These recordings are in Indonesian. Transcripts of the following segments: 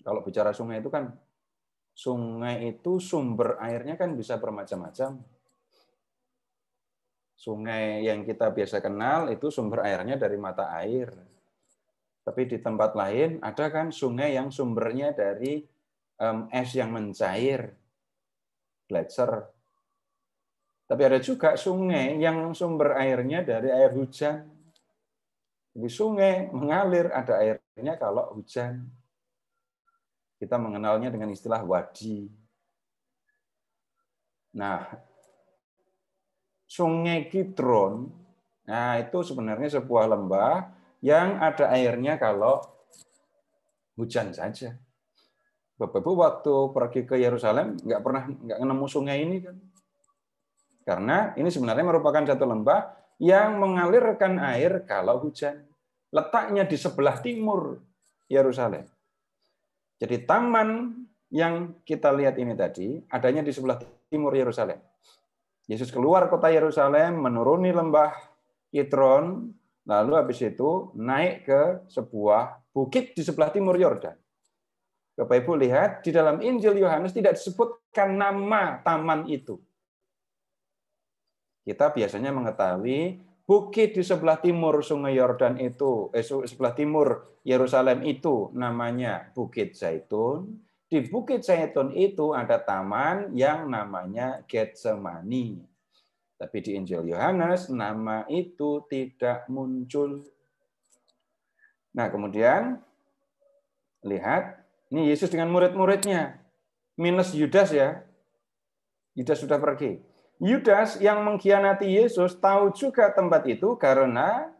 kalau bicara sungai itu kan, sungai itu sumber airnya kan bisa bermacam-macam. Sungai yang kita biasa kenal itu sumber airnya dari mata air. Tapi di tempat lain ada kan sungai yang sumbernya dari es yang mencair, gletser. Tapi ada juga sungai yang sumber airnya dari air hujan. Jadi sungai mengalir, ada airnya kalau hujan. Kita mengenalnya dengan istilah wadi. Nah, Sungai Kidron, nah itu sebenarnya sebuah lembah yang ada airnya kalau hujan saja. Bapak Ibu waktu pergi ke Yerusalem nggak nemu sungai ini kan? Karena ini sebenarnya merupakan satu lembah yang mengalirkan air kalau hujan. Letaknya di sebelah timur Yerusalem. Jadi taman yang kita lihat ini tadi adanya di sebelah timur Yerusalem. Yesus keluar kota Yerusalem, menuruni lembah Kidron, lalu habis itu naik ke sebuah bukit di sebelah timur Yordan. Bapak Ibu lihat, di dalam Injil Yohanes tidak disebutkan nama taman itu. Kita biasanya mengetahui bukit di sebelah timur Sungai Yordan itu, sebelah timur Yerusalem itu namanya Bukit Zaitun. Di Bukit Zaitun itu ada taman yang namanya Getsemani. Tapi di Injil Yohanes nama itu tidak muncul. Nah, kemudian lihat, ini Yesus dengan murid-muridnya. Minus Yudas ya. Yudas sudah pergi. Yudas yang mengkhianati Yesus tahu juga tempat itu karena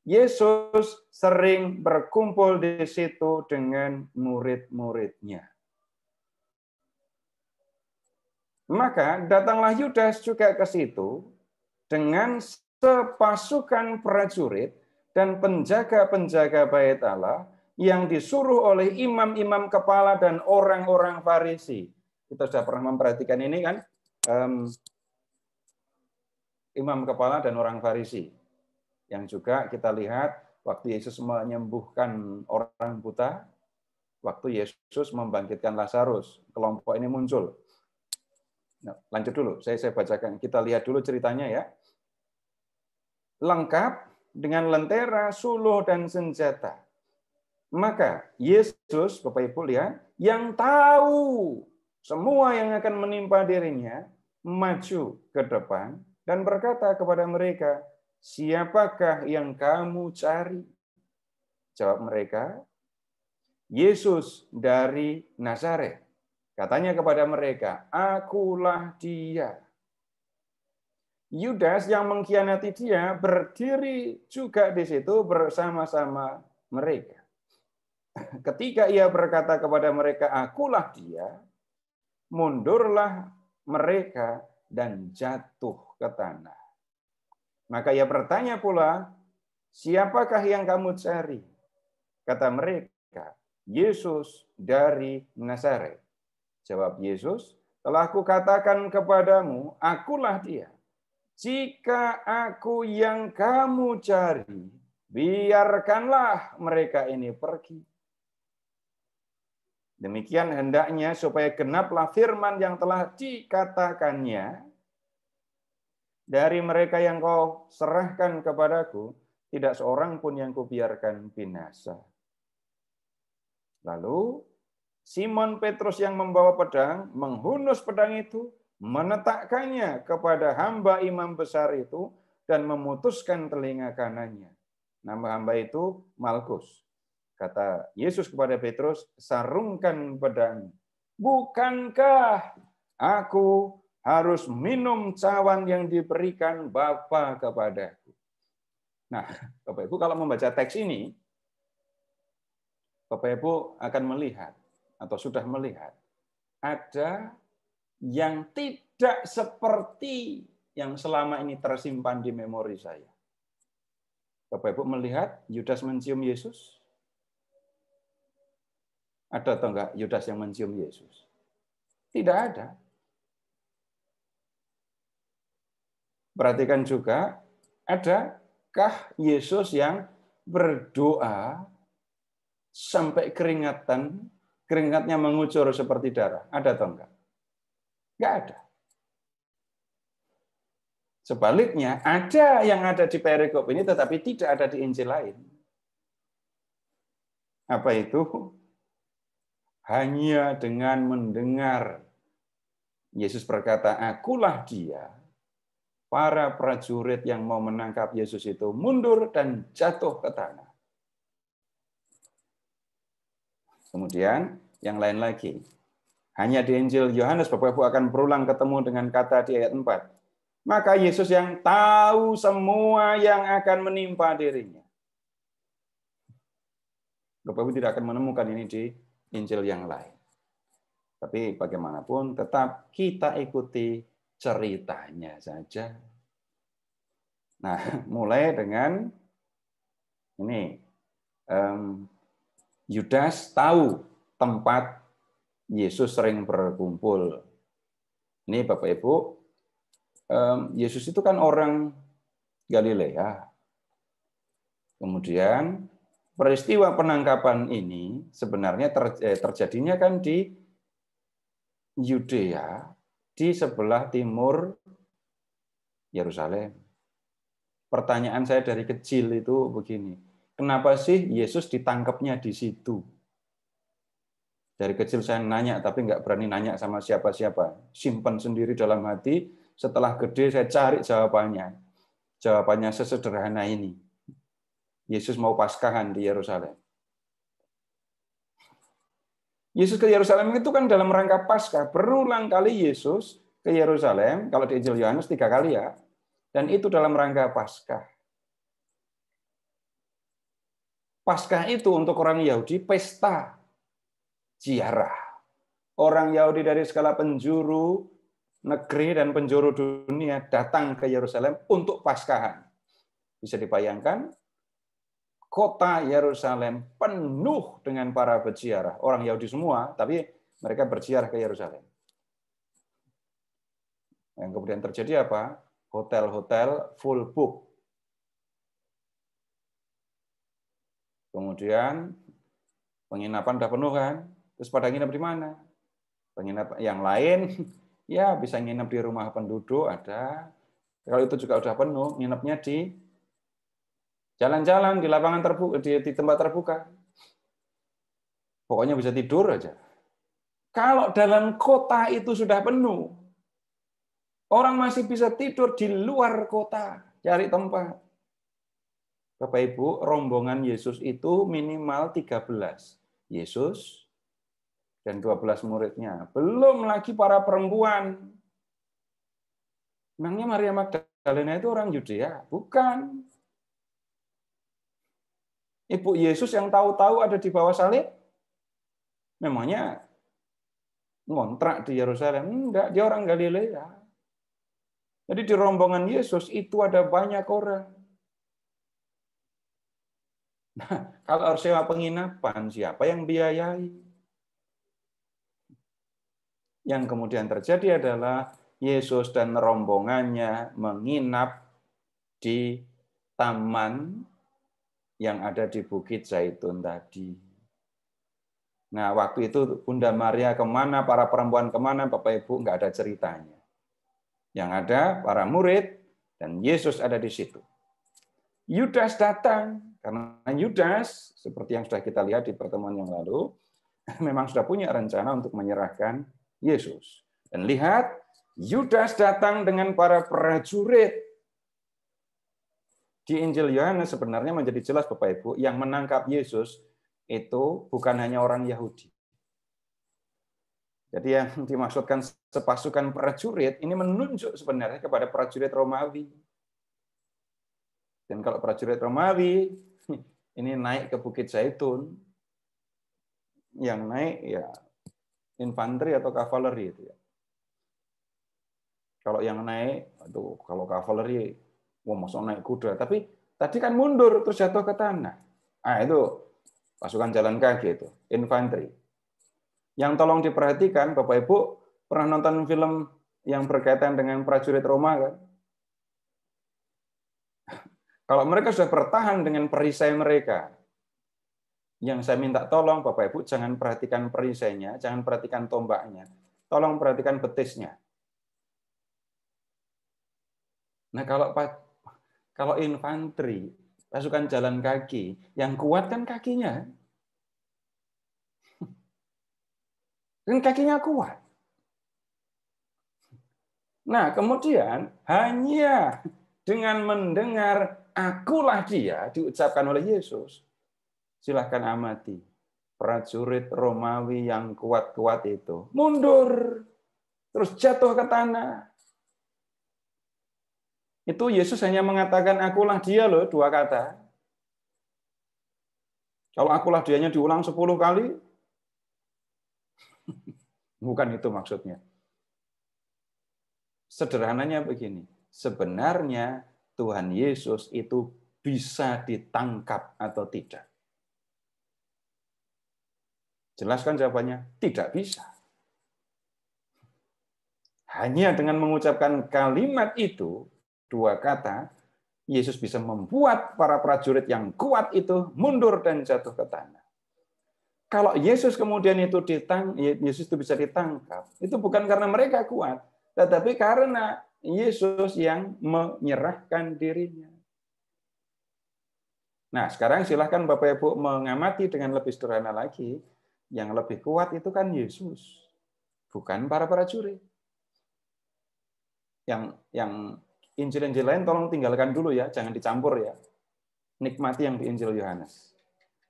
Yesus sering berkumpul di situ dengan murid-muridnya. Maka datanglah Yudas juga ke situ dengan sepasukan prajurit dan penjaga-penjaga bait Allah yang disuruh oleh imam-imam kepala dan orang-orang Farisi. Kita sudah pernah memperhatikan ini kan, imam kepala dan orang Farisi. Yang juga kita lihat waktu Yesus menyembuhkan orang buta, waktu Yesus membangkitkan Lazarus, kelompok ini muncul. Nah, lanjut dulu, saya bacakan. Kita lihat dulu ceritanya ya. Lengkap dengan lentera, suluh, dan senjata. Maka Yesus, Bapak Ibu lihat, yang tahu semua yang akan menimpa dirinya, maju ke depan dan berkata kepada mereka, siapakah yang kamu cari? Jawab mereka, Yesus dari Nazaret. Katanya kepada mereka, akulah dia. Yudas yang mengkhianati dia berdiri juga di situ bersama-sama mereka. Ketika ia berkata kepada mereka, akulah dia, mundurlah mereka dan jatuh ke tanah. Maka ia bertanya pula, siapakah yang kamu cari? Kata mereka, Yesus dari Nazaret. Jawab Yesus, telah kukatakan kepadamu, akulah dia. Jika aku yang kamu cari, biarkanlah mereka ini pergi. Demikian hendaknya supaya genaplah firman yang telah dikatakannya, dari mereka yang kau serahkan kepadaku, tidak seorang pun yang kubiarkan binasa. Lalu Simon Petrus yang membawa pedang menghunus pedang itu, menetakkannya kepada hamba imam besar itu dan memutuskan telinga kanannya. Nama hamba itu Malkus. Kata Yesus kepada Petrus, sarungkan pedang. Bukankah aku harus minum cawan yang diberikan Bapa kepadaku? Nah, Bapak Ibu kalau membaca teks ini, Bapak Ibu akan melihat atau sudah melihat ada yang tidak seperti yang selama ini tersimpan di memori saya. Bapak Ibu melihat Yudas mencium Yesus? Ada atau enggak Yudas yang mencium Yesus? Tidak ada. Perhatikan juga, adakah Yesus yang berdoa sampai keringatnya mengucur seperti darah. Ada atau enggak? Enggak ada. Sebaliknya, ada yang ada di perikop ini tetapi tidak ada di Injil lain. Apa itu? Hanya dengan mendengar Yesus berkata, "Akulah dia." Para prajurit yang mau menangkap Yesus itu mundur dan jatuh ke tanah. Kemudian yang lain lagi. Hanya di Injil Yohanes Bapak Ibu akan berulang ketemu dengan kata di ayat 4. Maka Yesus yang tahu semua yang akan menimpa dirinya. Bapak Ibu tidak akan menemukan ini di Injil yang lain. Tapi bagaimanapun tetap kita ikuti ceritanya saja. Nah, mulai dengan ini. Yudas tahu tempat Yesus sering berkumpul. Ini Bapak Ibu, Yesus itu kan orang Galilea. Kemudian peristiwa penangkapan ini sebenarnya terjadinya kan di Yudea, di sebelah timur Yerusalem. Pertanyaan saya dari kecil itu begini, kenapa sih Yesus ditangkapnya di situ? Dari kecil saya nanya, tapi nggak berani nanya sama siapa-siapa. Simpan sendiri dalam hati, setelah gede saya cari jawabannya. Jawabannya sesederhana ini. Yesus mau Paskahan di Yerusalem. Yesus ke Yerusalem itu kan dalam rangka Paskah. Berulang kali Yesus ke Yerusalem, kalau di Injil Yohanes 3 kali ya, dan itu dalam rangka Paskah. Paskah itu untuk orang Yahudi pesta ziarah. Orang Yahudi dari segala penjuru negeri dan penjuru dunia datang ke Yerusalem untuk Paskahan. Bisa dibayangkan, kota Yerusalem penuh dengan para peziarah. Orang Yahudi semua, tapi mereka berziarah ke Yerusalem. Yang kemudian terjadi apa? Hotel-hotel full book. Kemudian penginapan udah penuh kan? Terus pada nginep di mana? Penginapan yang lain ya bisa nginep di rumah penduduk ada. Kalau itu juga udah penuh, nginepnya di jalan-jalan, di lapangan terbuka, di tempat terbuka. Pokoknya bisa tidur aja. Kalau dalam kota itu sudah penuh, orang masih bisa tidur di luar kota, cari tempat. Bapak Ibu, rombongan Yesus itu minimal 13. Yesus dan 12 muridnya. Belum lagi para perempuan. Memangnya Maria Magdalena itu orang Yudea? Bukan. Ibu Yesus yang tahu-tahu ada di bawah salib? Memangnya ngontrak di Yerusalem? Enggak, dia orang Galilea. Jadi di rombongan Yesus itu ada banyak orang. Nah, kalau harus sewa penginapan, siapa yang biayai? Yang kemudian terjadi adalah Yesus dan rombongannya menginap di taman yang ada di Bukit Zaitun tadi. Nah, waktu itu Bunda Maria kemana, para perempuan kemana, Bapak Ibu nggak ada ceritanya. Yang ada para murid dan Yesus ada di situ. Yudas datang, karena Yudas, seperti yang sudah kita lihat di pertemuan yang lalu, memang sudah punya rencana untuk menyerahkan Yesus. Dan lihat, Yudas datang dengan para prajurit. Di Injil Yohanes sebenarnya menjadi jelas Bapak Ibu, yang menangkap Yesus itu bukan hanya orang Yahudi. Jadi yang dimaksudkan sepasukan prajurit, ini menunjuk sebenarnya kepada prajurit Romawi. Dan kalau prajurit Romawi ini naik ke Bukit Zaitun, yang naik ya infanteri atau kavaleri itu ya. Kalau yang naik, aduh, kalau kavaleri, wah masuk naik kuda. Tapi tadi kan mundur terus jatuh ke tanah. Ah itu pasukan jalan kaki itu, infanteri. Yang tolong diperhatikan, Bapak Ibu pernah nonton film yang berkaitan dengan prajurit Roma kan? Kalau mereka sudah bertahan dengan perisai mereka, Yang saya minta tolong Bapak Ibu jangan perhatikan perisainya, jangan perhatikan tombaknya. Tolong perhatikan betisnya. Nah, kalau infanteri, pasukan jalan kaki, yang kuat kan kakinya. Kan kakinya kuat. Nah, kemudian hanya dengan mendengar akulah dia diucapkan oleh Yesus. Silahkan amati. Prajurit Romawi yang kuat-kuat itu mundur. Terus jatuh ke tanah. Itu Yesus hanya mengatakan akulah dia loh, 2 kata. Kalau akulah dianya diulang 10 kali, bukan itu maksudnya. Sederhananya begini, sebenarnya Tuhan Yesus itu bisa ditangkap atau tidak? Jelaskan jawabannya, tidak bisa. Hanya dengan mengucapkan kalimat itu, 2 kata, Yesus bisa membuat para prajurit yang kuat itu mundur dan jatuh ke tanah. Kalau Yesus kemudian Yesus itu bisa ditangkap, itu bukan karena mereka kuat, tetapi karena Yesus yang menyerahkan dirinya. Nah, sekarang silahkan Bapak Ibu mengamati dengan lebih sederhana lagi. Yang lebih kuat itu kan Yesus, bukan para prajurit. Yang Injil-Injil lain tolong tinggalkan dulu ya, jangan dicampur ya. Nikmati yang di Injil Yohanes.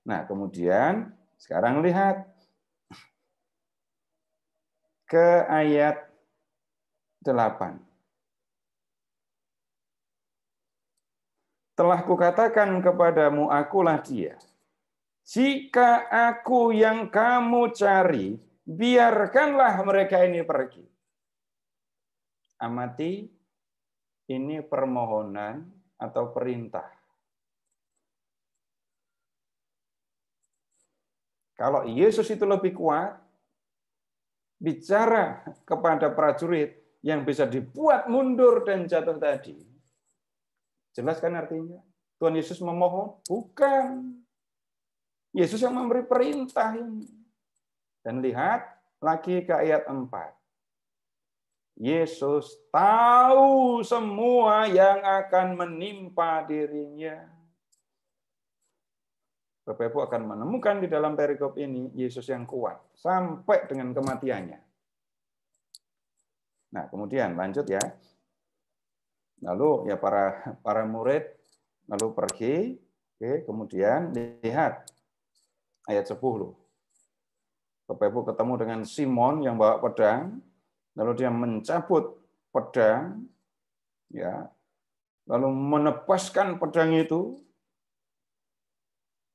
Nah, kemudian sekarang lihat ke ayat 8. Telah kukatakan kepadamu, akulah dia. Jika aku yang kamu cari, biarkanlah mereka ini pergi. Amati, ini permohonan atau perintah. Kalau Yesus itu lebih kuat, bicara kepada prajurit yang bisa dibuat mundur dan jatuh tadi. Jelas kan artinya? Tuhan Yesus memohon? Bukan. Yesus yang memberi perintah ini. Dan lihat lagi ke ayat 4. Yesus tahu semua yang akan menimpa dirinya. Bapak Ibu akan menemukan di dalam perikop ini Yesus yang kuat sampai dengan kematiannya. Nah, kemudian lanjut ya. Lalu ya para murid lalu pergi, oke, kemudian lihat ayat 10. Bapak Ibu ketemu dengan Simon yang bawa pedang, lalu dia mencabut pedang, ya, lalu menepaskan pedang itu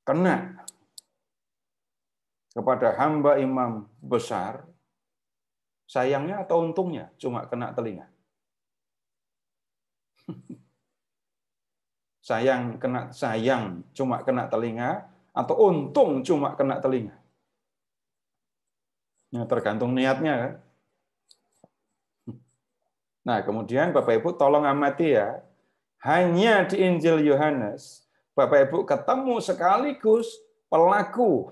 kena kepada hamba imam besar. Sayangnya atau untungnya cuma kena telinga. Sayang cuma kena telinga atau untung cuma kena telinga. Ya, tergantung niatnya kan. Nah, kemudian Bapak Ibu tolong amati ya. Hanya di Injil Yohanes Bapak Ibu ketemu sekaligus pelaku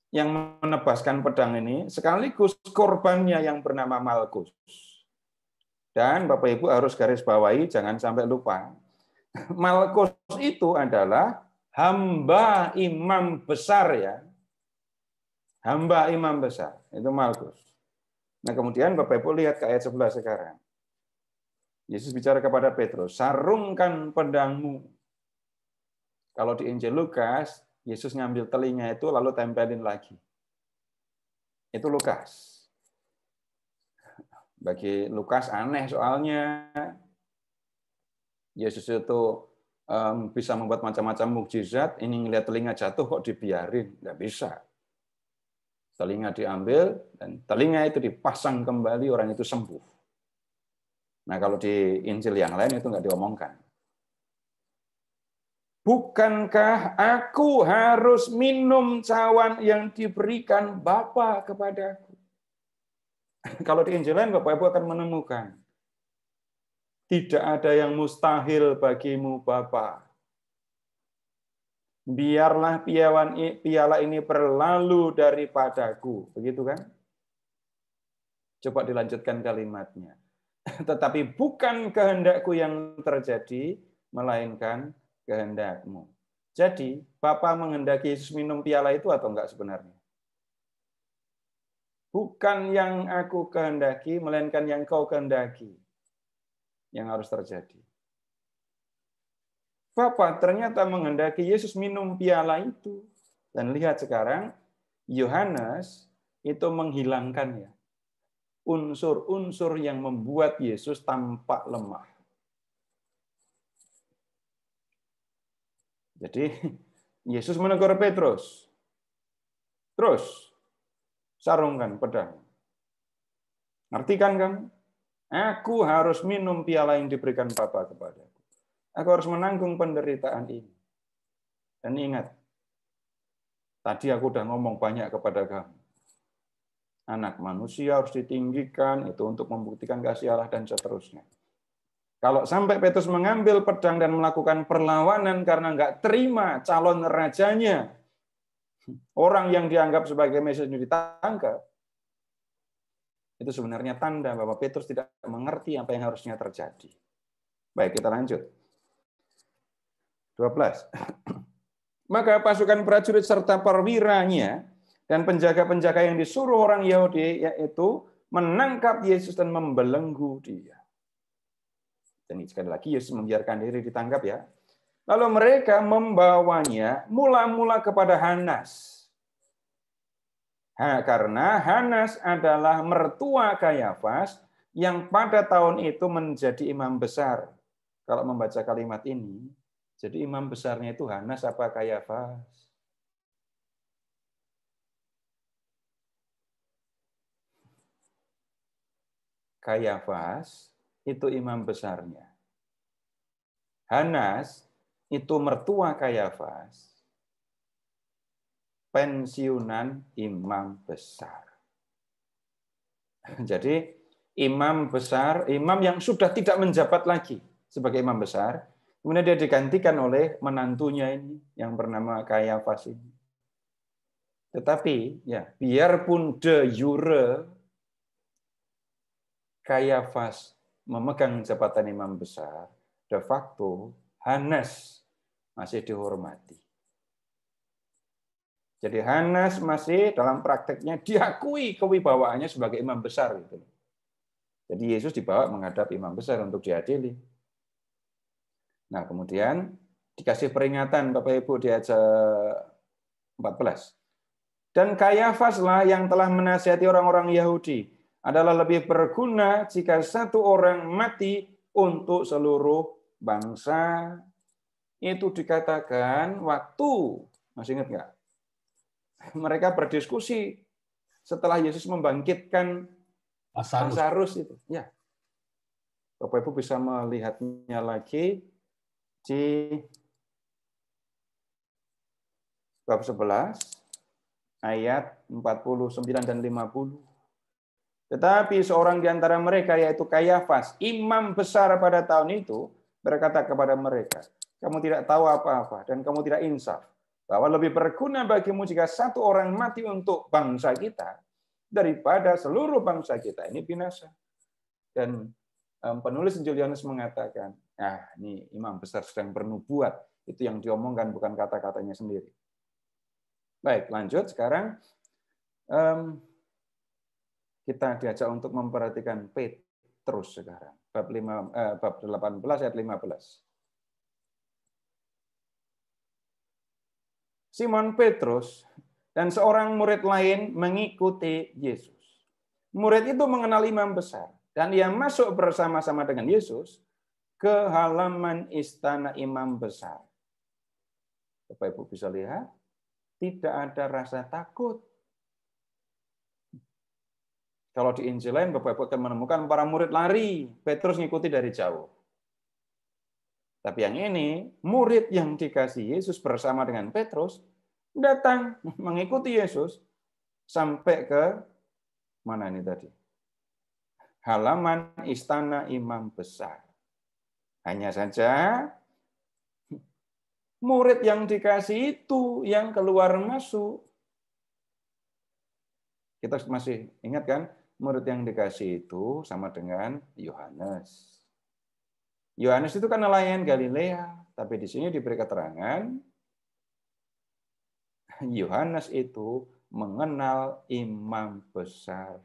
yang menebaskan pedang ini sekaligus korbannya yang bernama Malkus. Dan Bapak Ibu harus garis bawahi jangan sampai lupa. Malkus itu adalah hamba imam besar ya. Hamba imam besar, itu Malkus. Nah, kemudian Bapak Ibu lihat ke ayat 11 sekarang. Yesus bicara kepada Petrus, sarungkan pedangmu. Kalau di Injil Lukas, Yesus ngambil telinga itu lalu tempelin lagi. Itu Lukas. Bagi Lukas aneh soalnya. Yesus itu bisa membuat macam-macam mukjizat, ini ngelihat telinga jatuh kok dibiarin. Nggak bisa. Telinga diambil, dan telinga itu dipasang kembali, orang itu sembuh. Nah, kalau di Injil yang lain itu nggak diomongkan. Bukankah aku harus minum cawan yang diberikan Bapa kepadaku? Kalau di Injil lain, Bapak Ibu akan menemukan. Tidak ada yang mustahil bagimu, Bapa. biarlah piala ini berlalu daripadaku. Begitu kan? Coba dilanjutkan kalimatnya. Tetapi bukan kehendakku yang terjadi, melainkan kehendakmu. Jadi, Bapa menghendaki Yesus minum piala itu atau enggak sebenarnya? Bukan yang aku kehendaki, melainkan yang kau kehendaki yang harus terjadi. Bapa ternyata menghendaki Yesus minum piala itu. Dan lihat sekarang, Yohanes itu menghilangkan ya unsur-unsur yang membuat Yesus tampak lemah. Jadi, Yesus menegur Petrus. Terus, sarungkan pedang. Ngertikan kamu? Aku harus minum piala yang diberikan Bapa kepadaku. Aku harus menanggung penderitaan ini. Dan ingat, tadi aku udah ngomong banyak kepada kamu. Anak manusia harus ditinggikan, itu untuk membuktikan kasih Allah dan seterusnya. Kalau sampai Petrus mengambil pedang dan melakukan perlawanan karena nggak terima calon rajanya, orang yang dianggap sebagai Mesias ditangkap, itu sebenarnya tanda bahwa Petrus tidak mengerti apa yang harusnya terjadi. Baik, kita lanjut. 12. Maka pasukan prajurit serta perwiranya dan penjaga-penjaga yang disuruh orang Yahudi yaitu menangkap Yesus dan membelenggu dia. Dan sekali lagi Yesus membiarkan diri ditangkap ya. Lalu mereka membawanya mula-mula kepada Hanas. Karena Hanas adalah mertua Kayafas yang pada tahun itu menjadi imam besar. Kalau membaca kalimat ini, jadi imam besarnya itu Hanas apa Kayafas? Kayafas itu imam besarnya. Hanas itu mertua Kayafas, pensiunan imam besar. Jadi imam besar, imam yang sudah tidak menjabat lagi sebagai imam besar, kemudian dia digantikan oleh menantunya ini yang bernama Kayafas ini. Tetapi ya, biarpun de jure Kayafas memegang jabatan imam besar, de facto Hanas masih dihormati. Jadi Hanas masih dalam prakteknya diakui kewibawaannya sebagai imam besar. Gitu. Jadi Yesus dibawa menghadap imam besar untuk diadili. Nah kemudian dikasih peringatan Bapak Ibu di ayat 14. Dan Kayafaslah yang telah menasihati orang-orang Yahudi adalah lebih berguna jika satu orang mati untuk seluruh bangsa. Itu dikatakan waktu, masih ingat nggak? Mereka berdiskusi setelah Yesus membangkitkan Lazarus itu. Ya. Bapak Ibu bisa melihatnya lagi di bab 11 ayat 49 dan 50. Tetapi seorang di antara mereka yaitu Kayafas, imam besar pada tahun itu, berkata kepada mereka, kamu tidak tahu apa-apa dan kamu tidak insaf, bahwa lebih berguna bagimu jika satu orang mati untuk bangsa kita daripada seluruh bangsa kita ini binasa. Dan penulis Injil Yohanes mengatakan, ini imam besar sedang bernubuat, itu yang diomongkan bukan kata-katanya sendiri. Baik, lanjut sekarang. Kita diajak untuk memperhatikan Petrus sekarang. Bab 18 ayat 15. Simon Petrus dan seorang murid lain mengikuti Yesus. Murid itu mengenal imam besar dan ia masuk bersama-sama dengan Yesus ke halaman istana imam besar. Bapak Ibu bisa lihat, tidak ada rasa takut. Kalau di Injil lain, Bapak Ibu akan menemukan para murid lari, Petrus ngikuti dari jauh. Tapi yang ini, murid yang dikasih Yesus bersama dengan Petrus, datang mengikuti Yesus sampai ke mana ini tadi? Halaman istana imam besar. Hanya saja, Murid yang dikasih itu yang keluar masuk. Kita masih ingat kan? Murid yang dikasih itu sama dengan Yohanes. Yohanes itu kan nelayan Galilea, tapi di sini diberi keterangan Yohanes itu mengenal imam besar.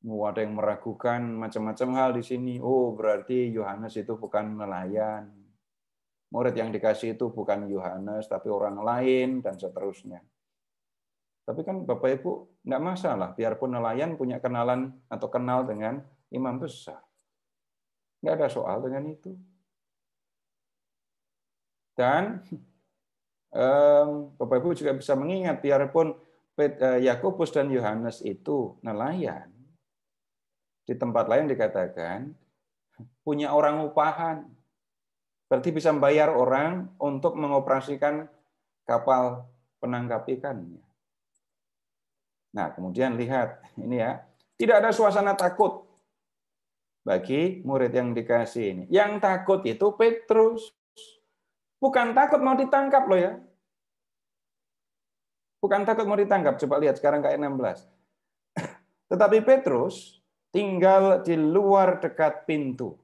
Ada yang meragukan macam-macam hal di sini. Oh, berarti Yohanes itu bukan nelayan. Murid yang dikasih itu bukan Yohanes, tapi orang lain, dan seterusnya. Tapi kan Bapak Ibu, enggak masalah, biarpun nelayan punya kenalan atau kenal dengan imam besar. Enggak ada soal dengan itu. Dan Bapak Ibu juga bisa mengingat, biarpun Yakobus dan Yohanes itu nelayan, di tempat lain dikatakan punya orang upahan. Berarti bisa membayar orang untuk mengoperasikan kapal penangkap ikannya. Nah, kemudian lihat ini ya, tidak ada suasana takut bagi murid yang dikasih ini. Yang takut itu Petrus. Bukan takut mau ditangkap loh ya. Bukan takut mau ditangkap. Coba lihat sekarang ayat 16. Tetapi Petrus tinggal di luar dekat pintu.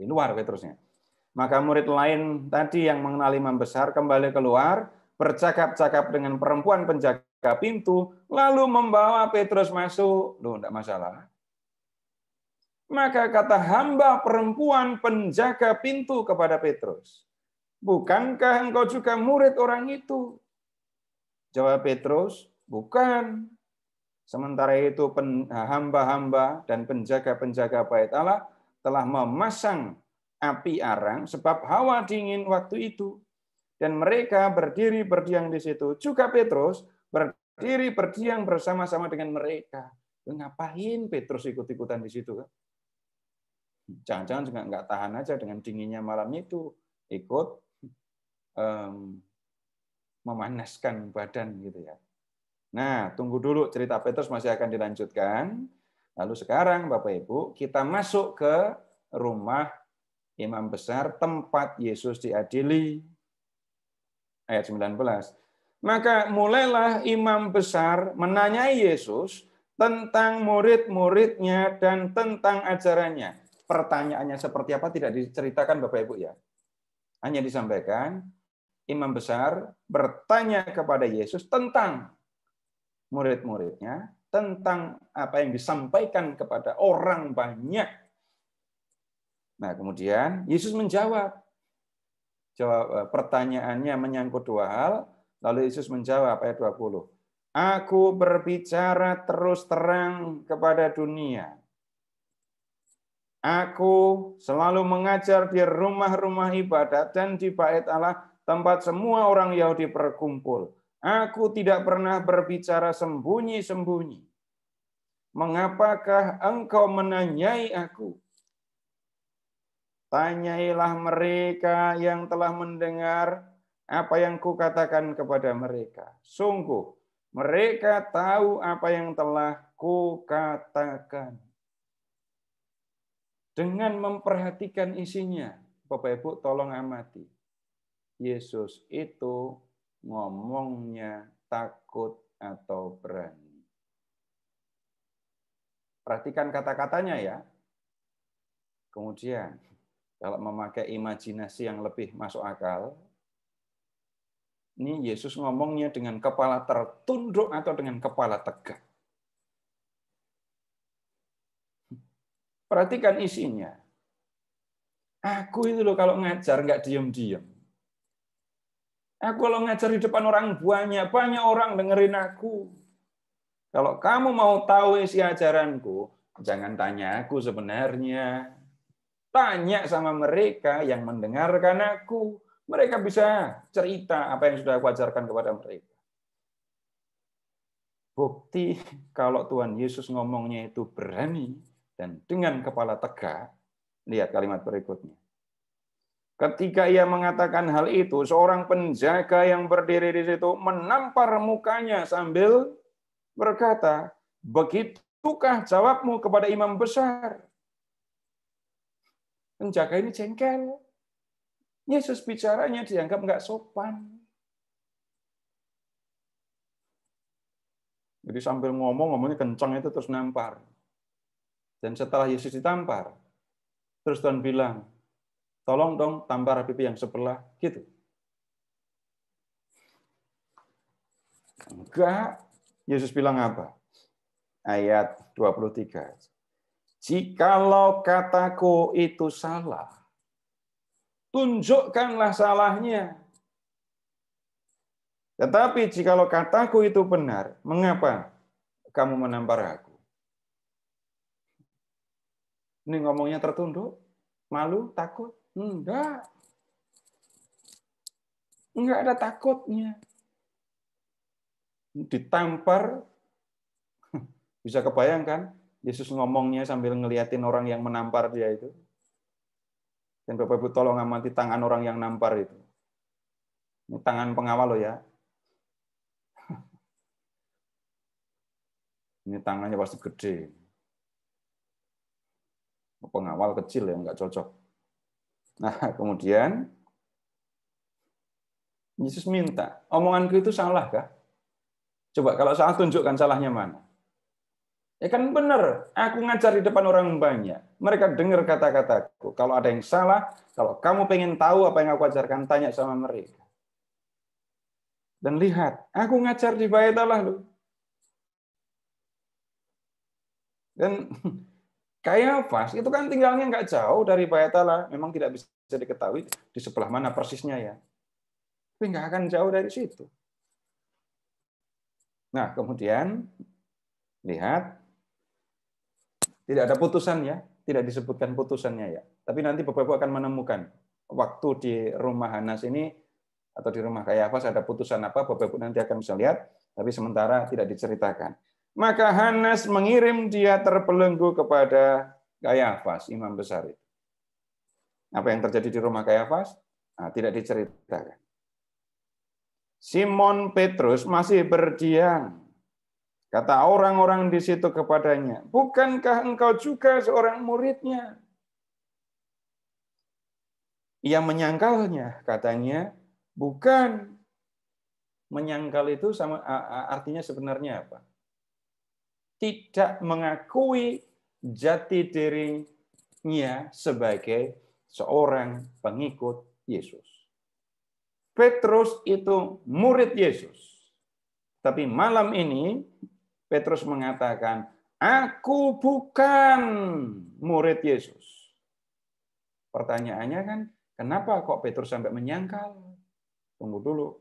Di luar Petrusnya. Maka murid lain tadi yang mengenal imam besar kembali keluar, bercakap-cakap dengan perempuan penjaga pintu, lalu membawa Petrus masuk. Loh, enggak masalah. Maka kata hamba perempuan penjaga pintu kepada Petrus, bukankah engkau juga murid orang itu? Jawab Petrus, bukan. Sementara itu hamba-hamba dan penjaga-penjaga bait Allah telah memasang api arang sebab hawa dingin waktu itu. Dan mereka berdiri berdiam di situ. Juga Petrus berdiri berdiam bersama-sama dengan mereka. Ngapain Petrus ikut-ikutan di situ? Jangan-jangan juga nggak tahan aja dengan dinginnya malam itu. Ikut memanaskan badan gitu ya. Nah, tunggu dulu, cerita Petrus masih akan dilanjutkan. Lalu sekarang Bapak Ibu, kita masuk ke rumah imam besar tempat Yesus diadili. Ayat 19. Maka mulailah imam besar menanyai Yesus tentang murid-muridnya dan tentang ajarannya. Pertanyaannya seperti apa tidak diceritakan Bapak Ibu ya. Hanya disampaikan, imam besar bertanya kepada Yesus tentang murid-muridnya, tentang apa yang disampaikan kepada orang banyak. Nah, kemudian Yesus menjawab. Pertanyaannya menyangkut dua hal, lalu Yesus menjawab ayat 20. Aku berbicara terus terang kepada dunia. Aku selalu mengajar di rumah-rumah ibadat dan di bait Allah, tempat semua orang Yahudi berkumpul. Aku tidak pernah berbicara sembunyi-sembunyi. Mengapakah engkau menanyai aku? Tanyailah mereka yang telah mendengar apa yang kukatakan kepada mereka. Sungguh, mereka tahu apa yang telah kukatakan. Dengan memperhatikan isinya, Bapak Ibu tolong amati. Yesus itu ngomongnya takut atau berani. Perhatikan kata-katanya ya. Kemudian, kalau memakai imajinasi yang lebih masuk akal, ini Yesus ngomongnya dengan kepala tertunduk atau dengan kepala tegak. Perhatikan isinya. Aku itu loh kalau ngajar nggak diem-diem. Aku kalau ngajar di depan orang banyak orang dengerin aku. Kalau kamu mau tahu isi ajaranku, jangan tanya aku sebenarnya. Tanya sama mereka yang mendengarkan aku. Mereka bisa cerita apa yang sudah aku ajarkan kepada mereka. Bukti kalau Tuhan Yesus ngomongnya itu berani dan dengan kepala tegak, lihat kalimat berikutnya. Ketika ia mengatakan hal itu, seorang penjaga yang berdiri di situ menampar mukanya sambil berkata, begitukah jawabmu kepada imam besar? Penjaga ini jengkel. Yesus bicaranya dianggap nggak sopan. Jadi sambil ngomongnya kencang itu terus nampar. Dan setelah Yesus ditampar, terus Tuhan bilang, tolong dong tampar pipi yang sebelah, gitu. Enggak. Yesus bilang apa? Ayat 23. Jikalau kataku itu salah, tunjukkanlah salahnya. Tetapi jikalau kataku itu benar, mengapa kamu menampar aku? Ini ngomongnya tertunduk, malu, takut? Enggak. Enggak ada takutnya. Ditampar, bisa kebayangkan Yesus ngomongnya sambil ngeliatin orang yang menampar dia itu. Dan Bapak Ibu tolong amati tangan orang yang nampar itu. Ini tangan pengawal loh ya. Ini tangannya pasti gede. Pengawal kecil ya, nggak cocok. Nah, kemudian Yesus minta, omonganku itu salah kah? Coba kalau salah tunjukkan salahnya mana. Ya kan benar, aku ngajar di depan orang banyak. Mereka dengar kata-kataku. Kalau ada yang salah, kalau kamu pengen tahu apa yang aku ajarkan, tanya sama mereka. Dan lihat, aku ngajar di Bait Allah loh. Dan Kayafas itu kan tinggalnya nggak jauh dari Bait Allah. Memang tidak bisa diketahui di sebelah mana persisnya ya. Tapi nggak akan jauh dari situ. Nah, kemudian lihat, tidak ada putusannya, tidak disebutkan putusannya ya. Tapi nanti Bapak Ibu akan menemukan waktu di rumah Hanas ini atau di rumah Kayafas ada putusan apa, Bapak Ibu nanti akan bisa lihat, tapi sementara tidak diceritakan. Maka Hanas mengirim dia terbelenggu kepada Kayafas, imam besar itu. Apa yang terjadi di rumah Kayafas? Nah, tidak diceritakan. Simon Petrus masih berdiam. Kata orang-orang di situ kepadanya, bukankah engkau juga seorang muridnya? Ia menyangkalnya, katanya, bukan. Menyangkal itu sama artinya sebenarnya apa? Tidak mengakui jati dirinya sebagai seorang pengikut Yesus. Petrus itu murid Yesus. Tapi malam ini Petrus mengatakan, aku bukan murid Yesus. Pertanyaannya kan, kenapa kok Petrus sampai menyangkal? Tunggu dulu.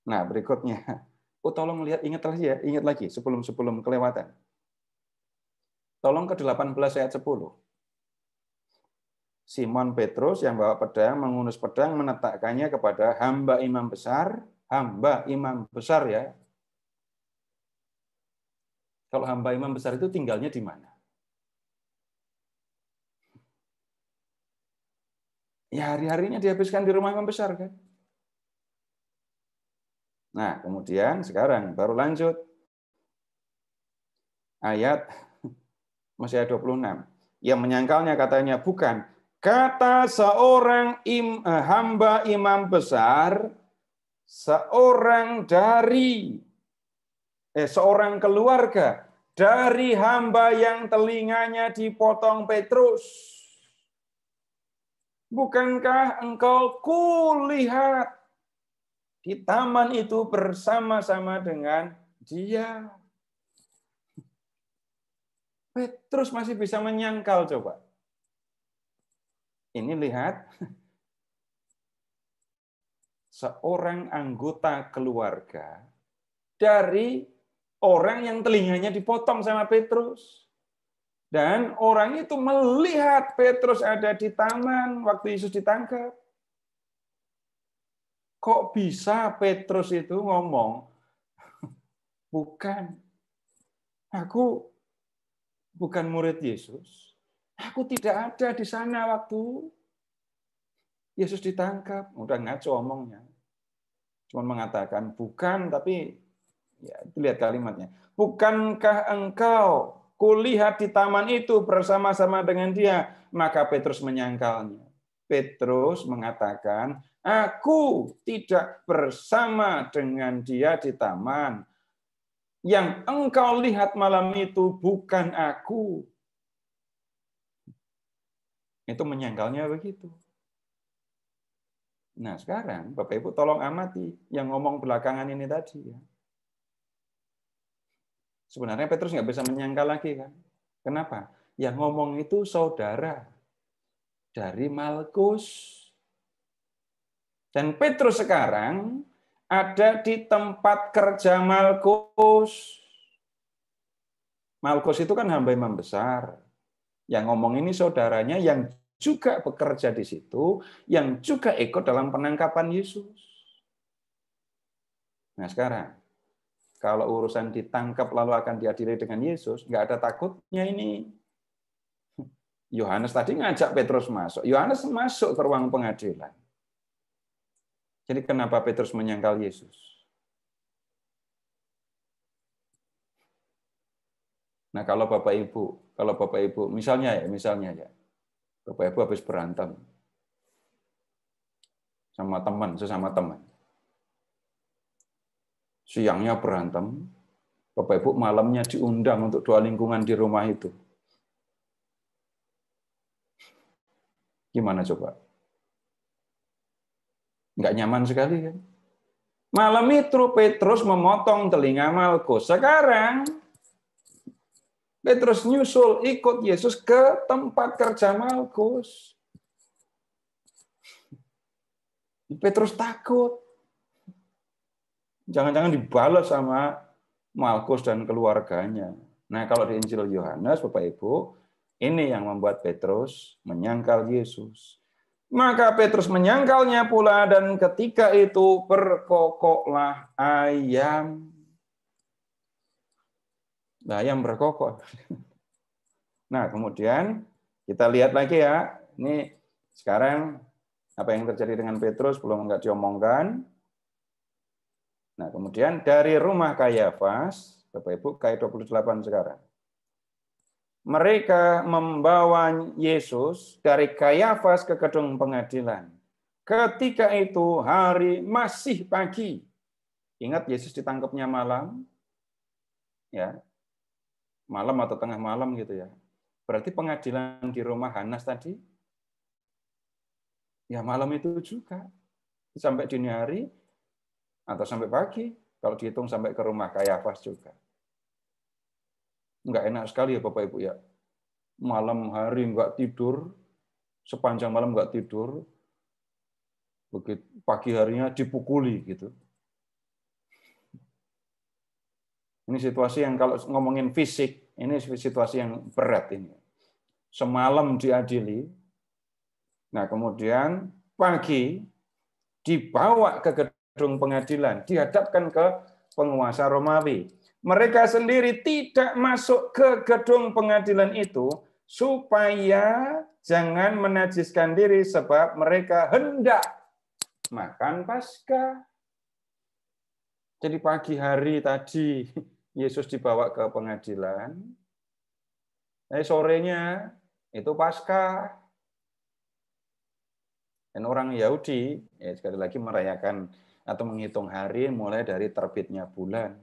Nah, berikutnya. Tolong lihat, ingat lagi sebelum kelewatan. Tolong ke 18 ayat 10. Simon Petrus yang bawa pedang, mengunus pedang, menetakkannya kepada hamba imam besar ya. Kalau hamba imam besar itu tinggalnya di mana? Ya hari-harinya dihabiskan di rumah imam besar kan. Nah, kemudian sekarang baru lanjut. Ayat masih ayat 26. Yang menyangkalnya katanya bukan. Kata seorang hamba imam besar, seorang keluarga dari hamba yang telinganya dipotong Petrus. Bukankah engkau kulihat di taman itu bersama-sama dengan dia? Petrus masih bisa menyangkal coba. Ini lihat, seorang anggota keluarga dari orang yang telinganya dipotong sama Petrus. Dan orang itu melihat Petrus ada di taman waktu Yesus ditangkap. Kok bisa Petrus itu ngomong, bukan, aku bukan murid Yesus. Aku tidak ada di sana waktu Yesus ditangkap. Udah ngaco omongnya. Cuma mengatakan bukan, tapi ya, lihat kalimatnya. Bukankah engkau kulihat di taman itu bersama-sama dengan dia? Maka Petrus menyangkalnya. Petrus mengatakan, aku tidak bersama dengan dia di taman. Yang engkau lihat malam itu bukan aku. Itu menyangkalnya begitu. Nah sekarang Bapak Ibu tolong amati yang ngomong belakangan ini tadi. Ya. Sebenarnya Petrus nggak bisa menyangkal lagi kan. Kenapa? Yang ngomong itu saudara dari Malkus. Dan Petrus sekarang ada di tempat kerja Malkus. Malkus itu kan hamba imam besar. Yang ngomong ini saudaranya yang juga bekerja di situ, yang juga ikut dalam penangkapan Yesus. Nah sekarang, kalau urusan ditangkap lalu akan diadili dengan Yesus, nggak ada takutnya ini. Yohanes tadi ngajak Petrus masuk. Yohanes masuk ke ruang pengadilan. Jadi kenapa Petrus menyangkal Yesus? Nah, kalau Bapak Ibu, misalnya ya, Bapak Ibu habis berantem sama teman, sesama teman. Siangnya berantem, Bapak Ibu malamnya diundang untuk doa lingkungan di rumah itu. Gimana coba? Nggak nyaman sekali kan? Malam itu Petrus memotong telinga Malkus. Sekarang Petrus nyusul ikut Yesus ke tempat kerja Malkus. Petrus takut. Jangan-jangan dibalas sama Malkus dan keluarganya. Nah, kalau di Injil Yohanes, Bapak Ibu, ini yang membuat Petrus menyangkal Yesus. Maka Petrus menyangkalnya pula, dan ketika itu berkokoklah ayam. Nah, ayam berkokok. Nah, kemudian kita lihat lagi ya. Ini sekarang apa yang terjadi dengan Petrus belum enggak diomongkan. Nah, kemudian dari rumah Kayafas, Bapak Ibu, ayat 28 sekarang. Mereka membawa Yesus dari Kayafas ke gedung pengadilan. Ketika itu hari masih pagi. Ingat Yesus ditangkapnya malam. Ya. Malam atau tengah malam gitu ya. Berarti pengadilan di rumah Hanas tadi ya malam itu juga. Sampai dini hari atau sampai pagi. Kalau dihitung sampai ke rumah Kayafas juga. Enggak enak sekali ya Bapak Ibu ya. Malam hari enggak tidur, sepanjang malam enggak tidur, begitu pagi harinya dipukuli gitu. Ini situasi yang kalau ngomongin fisik, ini situasi yang berat ini. Semalam diadili, nah kemudian pagi dibawa ke gedung pengadilan, dihadapkan ke penguasa Romawi. Mereka sendiri tidak masuk ke gedung pengadilan itu supaya jangan menajiskan diri sebab mereka hendak makan Paskah. Jadi pagi hari tadi Yesus dibawa ke pengadilan. Sorenya itu Paskah. Dan orang Yahudi ya sekali lagi merayakan atau menghitung hari mulai dari terbitnya bulan.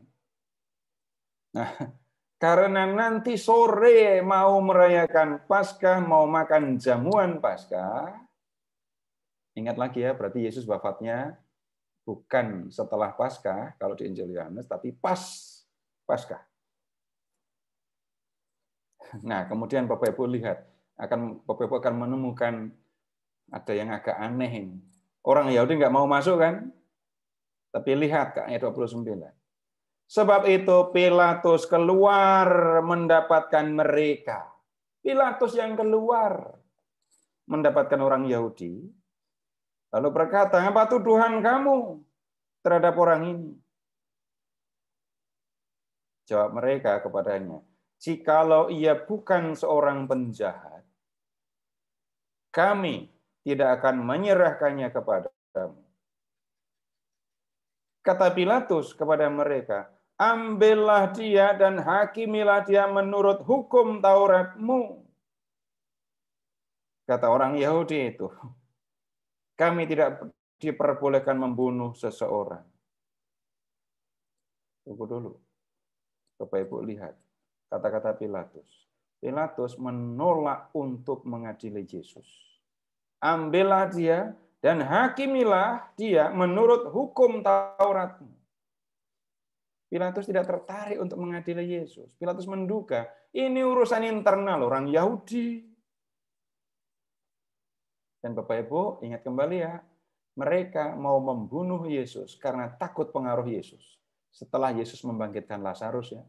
Nah, karena nanti sore mau merayakan Paskah, mau makan jamuan Paskah, ingat lagi ya, berarti Yesus wafatnya bukan setelah Paskah, kalau di Injil Yohanes, tapi pas Paskah. Nah, kemudian Bapak Ibu lihat, Bapak Ibu akan menemukan ada yang agak aneh ini. Orang Yahudi nggak mau masuk kan? Tapi lihat ayat 29. Sebab itu Pilatus keluar mendapatkan mereka. Pilatus yang keluar mendapatkan orang Yahudi. Lalu berkata, apa tuduhan kamu terhadap orang ini? Jawab mereka kepadanya, jikalau ia bukan seorang penjahat, kami tidak akan menyerahkannya kepadamu. Kata Pilatus kepada mereka, ambillah dia dan hakimilah dia menurut hukum Tauratmu. Kata orang Yahudi itu, Kami tidak diperbolehkan membunuh seseorang. Tunggu dulu. Bapak Ibu lihat kata-kata Pilatus. Pilatus menolak untuk mengadili Yesus. Ambillah dia dan hakimilah dia menurut hukum Tauratmu. Pilatus tidak tertarik untuk mengadili Yesus. Pilatus menduga ini urusan internal orang Yahudi. Dan Bapak Ibu ingat kembali ya, mereka mau membunuh Yesus karena takut pengaruh Yesus. Setelah Yesus membangkitkan Lazarus ya.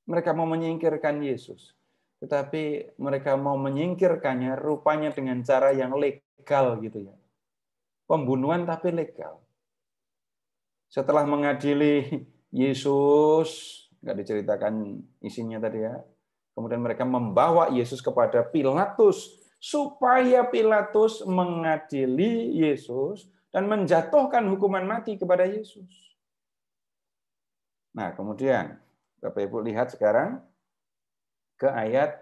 Mereka mau menyingkirkan Yesus. Tetapi mereka mau menyingkirkannya rupanya dengan cara yang legal gitu ya. Pembunuhan tapi legal. Setelah mengadili Yesus, nggak diceritakan isinya tadi ya. Kemudian mereka membawa Yesus kepada Pilatus supaya Pilatus mengadili Yesus dan menjatuhkan hukuman mati kepada Yesus. Nah, kemudian Bapak Ibu lihat sekarang ke ayat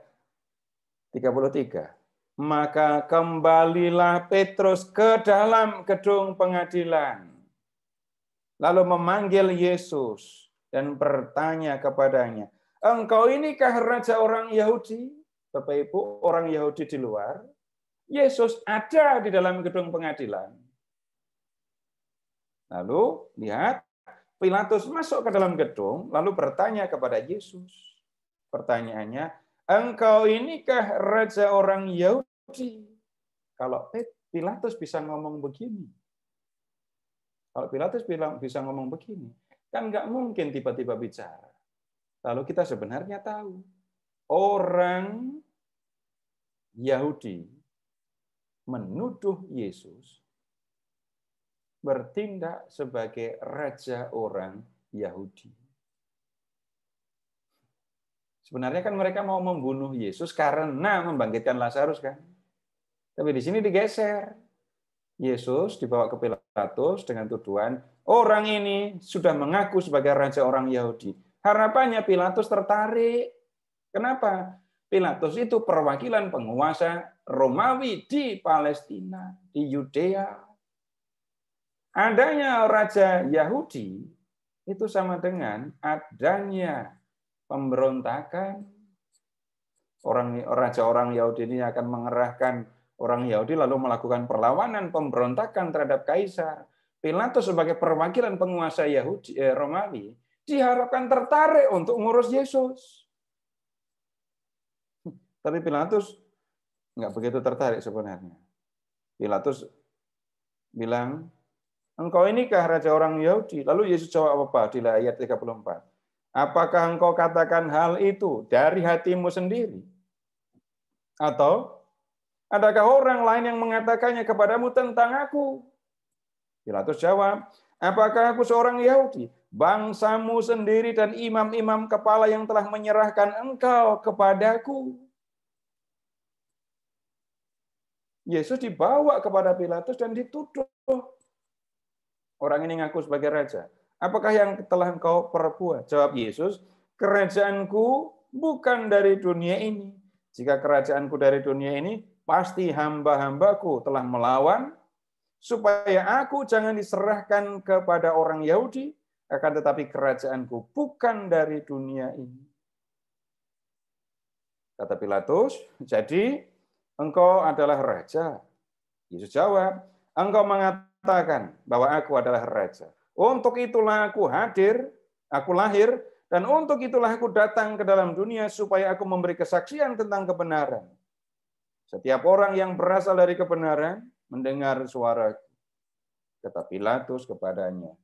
33. Maka kembalilah Petrus ke dalam gedung pengadilan. Lalu memanggil Yesus dan bertanya kepadanya, engkau inikah raja orang Yahudi? Bapak Ibu, orang Yahudi di luar. Yesus ada di dalam gedung pengadilan. Lalu lihat, Pilatus masuk ke dalam gedung, lalu bertanya kepada Yesus. Pertanyaannya, engkau inikah raja orang Yahudi? Kalau Pilatus bisa ngomong begini, kalau Pilatus bisa ngomong begini, kan nggak mungkin tiba-tiba bicara. Lalu kita sebenarnya tahu, orang Yahudi menuduh Yesus bertindak sebagai raja orang Yahudi. Sebenarnya kan mereka mau membunuh Yesus karena membangkitkan Lazarus kan. Tapi di sini digeser. Yesus dibawa ke Pilatus dengan tuduhan, orang ini sudah mengaku sebagai raja orang Yahudi. Harapannya Pilatus tertarik. Kenapa? Pilatus itu perwakilan penguasa Romawi di Palestina, di Yudea. Adanya raja Yahudi itu sama dengan adanya pemberontakan. Raja orang Yahudi ini akan mengerahkan orang Yahudi lalu melakukan perlawanan pemberontakan terhadap kaisar. Pilatus sebagai perwakilan penguasa Yahudi Romawi diharapkan tertarik untuk ngurus Yesus. Tapi Pilatus nggak begitu tertarik sebenarnya. Pilatus bilang, engkau inikah raja orang Yahudi? Lalu Yesus jawab apa di ayat 34? Apakah engkau katakan hal itu dari hatimu sendiri? Atau adakah orang lain yang mengatakannya kepadamu tentang aku? Pilatus jawab, apakah aku seorang Yahudi? Bangsamu sendiri dan imam-imam kepala yang telah menyerahkan engkau kepadaku. Yesus dibawa kepada Pilatus dan dituduh. Orang ini ngaku sebagai raja. Apakah yang telah engkau perbuat? Jawab Yesus, kerajaanku bukan dari dunia ini. Jika kerajaanku dari dunia ini, pasti hamba-hambaku telah melawan, supaya aku jangan diserahkan kepada orang Yahudi, akan tetapi kerajaanku bukan dari dunia ini. Kata Pilatus, jadi engkau adalah raja. Yesus jawab, engkau mengatakan bahwa aku adalah raja. Untuk itulah aku hadir, aku lahir, dan untuk itulah aku datang ke dalam dunia supaya aku memberi kesaksian tentang kebenaran. Setiap orang yang berasal dari kebenaran mendengar suara. Kata Pilatus kepadanya,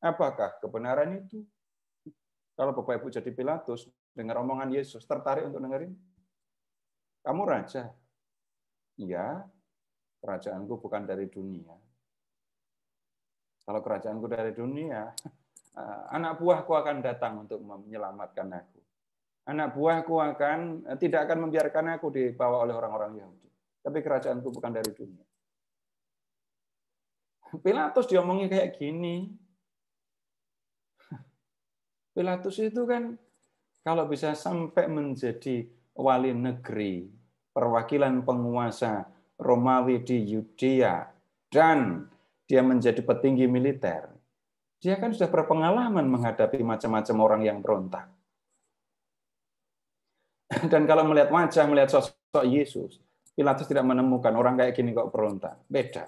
apakah kebenaran itu? Kalau Bapak Ibu jadi Pilatus, dengar omongan Yesus, tertarik untuk dengerin? Kamu raja. Iya, kerajaanku bukan dari dunia. Kalau kerajaanku dari dunia, anak buahku akan datang untuk menyelamatkan aku. Anak buahku tidak akan membiarkan aku dibawa oleh orang-orang Yahudi. Tapi kerajaanku bukan dari dunia. Pilatus diomongi kayak gini. Pilatus itu kan kalau bisa sampai menjadi wali negeri, perwakilan penguasa Romawi di Yudea, dan dia menjadi petinggi militer, dia kan sudah berpengalaman menghadapi macam-macam orang yang berontak. Dan kalau melihat wajah, melihat sosok Yesus, Pilatus tidak menemukan orang kayak gini kok berontak. Beda.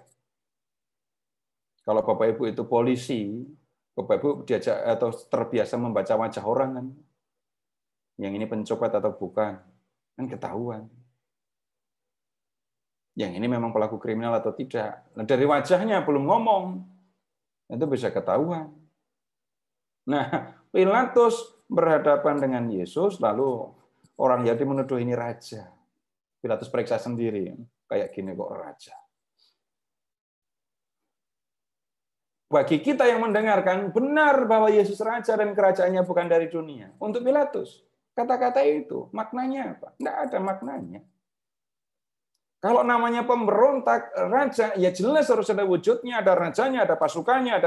Kalau Bapak Ibu itu polisi, Bapak Ibu diajak atau terbiasa membaca wajah orang kan, yang ini pencopet atau bukan, kan ketahuan. Yang ini memang pelaku kriminal atau tidak. Nah, dari wajahnya belum ngomong, itu bisa ketahuan. Nah, Pilatus berhadapan dengan Yesus, lalu orang Yahudi menuduh ini raja. Pilatus periksa sendiri, kayak gini kok raja. Bagi kita yang mendengarkan, benar bahwa Yesus raja dan kerajaannya bukan dari dunia. Untuk Pilatus, kata-kata itu maknanya apa? Tidak ada maknanya. Kalau namanya pemberontak raja, ya jelas harus ada wujudnya, ada rajanya, ada pasukannya,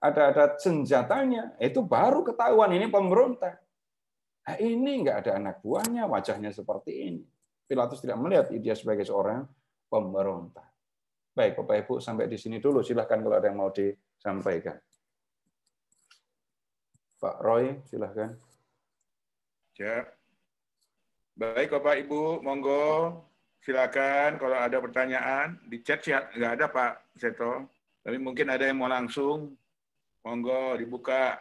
ada senjatanya. Itu baru ketahuan ini pemberontak. Nah, ini nggak ada anak buahnya, wajahnya seperti ini. Pilatus tidak melihat dia sebagai seorang pemberontak. Baik, Bapak Ibu, sampai di sini dulu. Silahkan kalau ada yang mau disampaikan. Pak Roy, silahkan. Ya. Baik, Bapak Ibu, monggo. Silakan kalau ada pertanyaan. Di chat sih nggak ada, Pak Seto. Tapi mungkin ada yang mau langsung. Monggo, dibuka.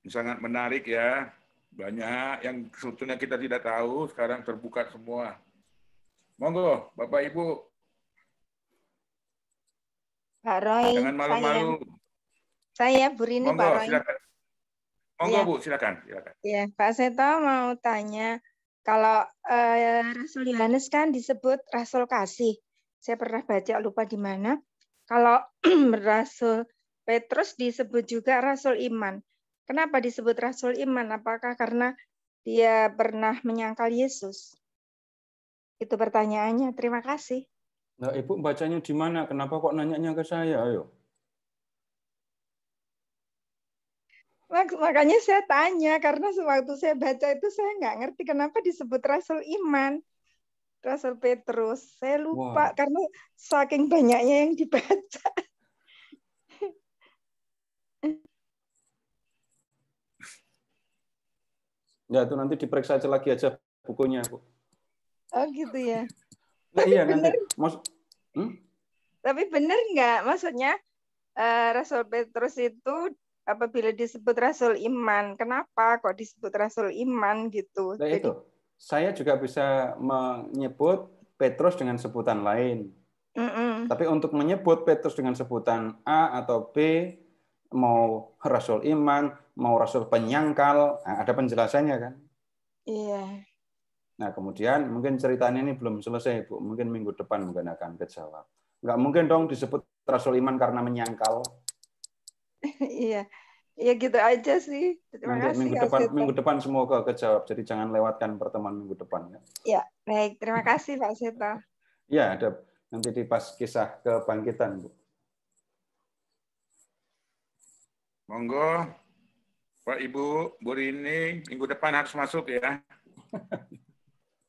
Sangat menarik ya. Banyak yang sebetulnya kita tidak tahu, sekarang terbuka semua. Monggo, Bapak Ibu. Pak Roy, jangan malu-malu. Saya Bu Rini, monggo, Pak Roy. Silakan. Monggo, Ya. Bu, silakan. Ya, Pak Seto mau tanya, kalau Rasul Yohanes kan disebut Rasul Kasih. Saya pernah baca, lupa di mana. Kalau Rasul Petrus disebut juga Rasul Iman. Kenapa disebut Rasul Iman? Apakah karena dia pernah menyangkal Yesus? Itu pertanyaannya. Terima kasih. Nah, Ibu bacanya di mana? Kenapa kok nanyanya ke saya? Ayo. Makanya saya tanya, karena sewaktu saya baca itu saya nggak ngerti kenapa disebut Rasul Iman, Rasul Petrus. Saya lupa karena saking banyaknya yang dibaca. Ya, itu nanti diperiksa lagi aja bukunya, Bu. Oh gitu ya. Nah, iya, bener. Nanti. Tapi benar nggak? Maksudnya Rasul Petrus itu apabila disebut Rasul Iman, kenapa kok disebut Rasul Iman gitu? Nah, jadi itu. Saya juga bisa menyebut Petrus dengan sebutan lain. Tapi untuk menyebut Petrus dengan sebutan A atau B, mau Rasul Iman, mau Rasul Penyangkal, nah, ada penjelasannya kan? Iya. Nah, kemudian mungkin ceritanya ini belum selesai, Bu. Mungkin minggu depan mungkin akan kejawab. Nggak mungkin dong disebut Rasul Iman karena menyangkal. Iya. Ya gitu aja sih. Terima Nanti kasih. minggu depan semoga kejawab. Jadi jangan lewatkan pertemuan minggu depan. Ya, ya baik. Terima kasih Pak Seto. Ya, ada nanti di pas kisah kebangkitan, Bu. Monggo, Pak Ibu, Bu Rini, minggu depan harus masuk ya.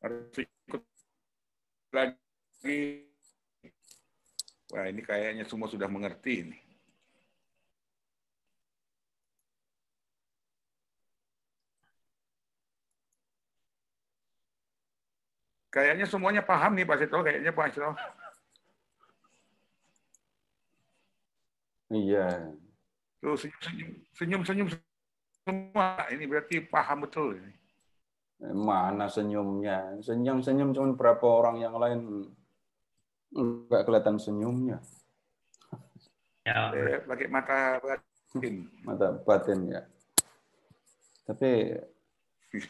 Harus ikut lagi. Wah, ini kayaknya semua sudah mengerti ini. Kayaknya semuanya paham nih Pak Seto, kayaknya Pak Seto. Iya. Tuh senyum-senyum semua. Ini berarti paham betul ini. Mana senyumnya? Senyum-senyum cuma berapa orang yang lain nggak kelihatan senyumnya. Ya. Pakai mata batin. Mata batin ya. Tapi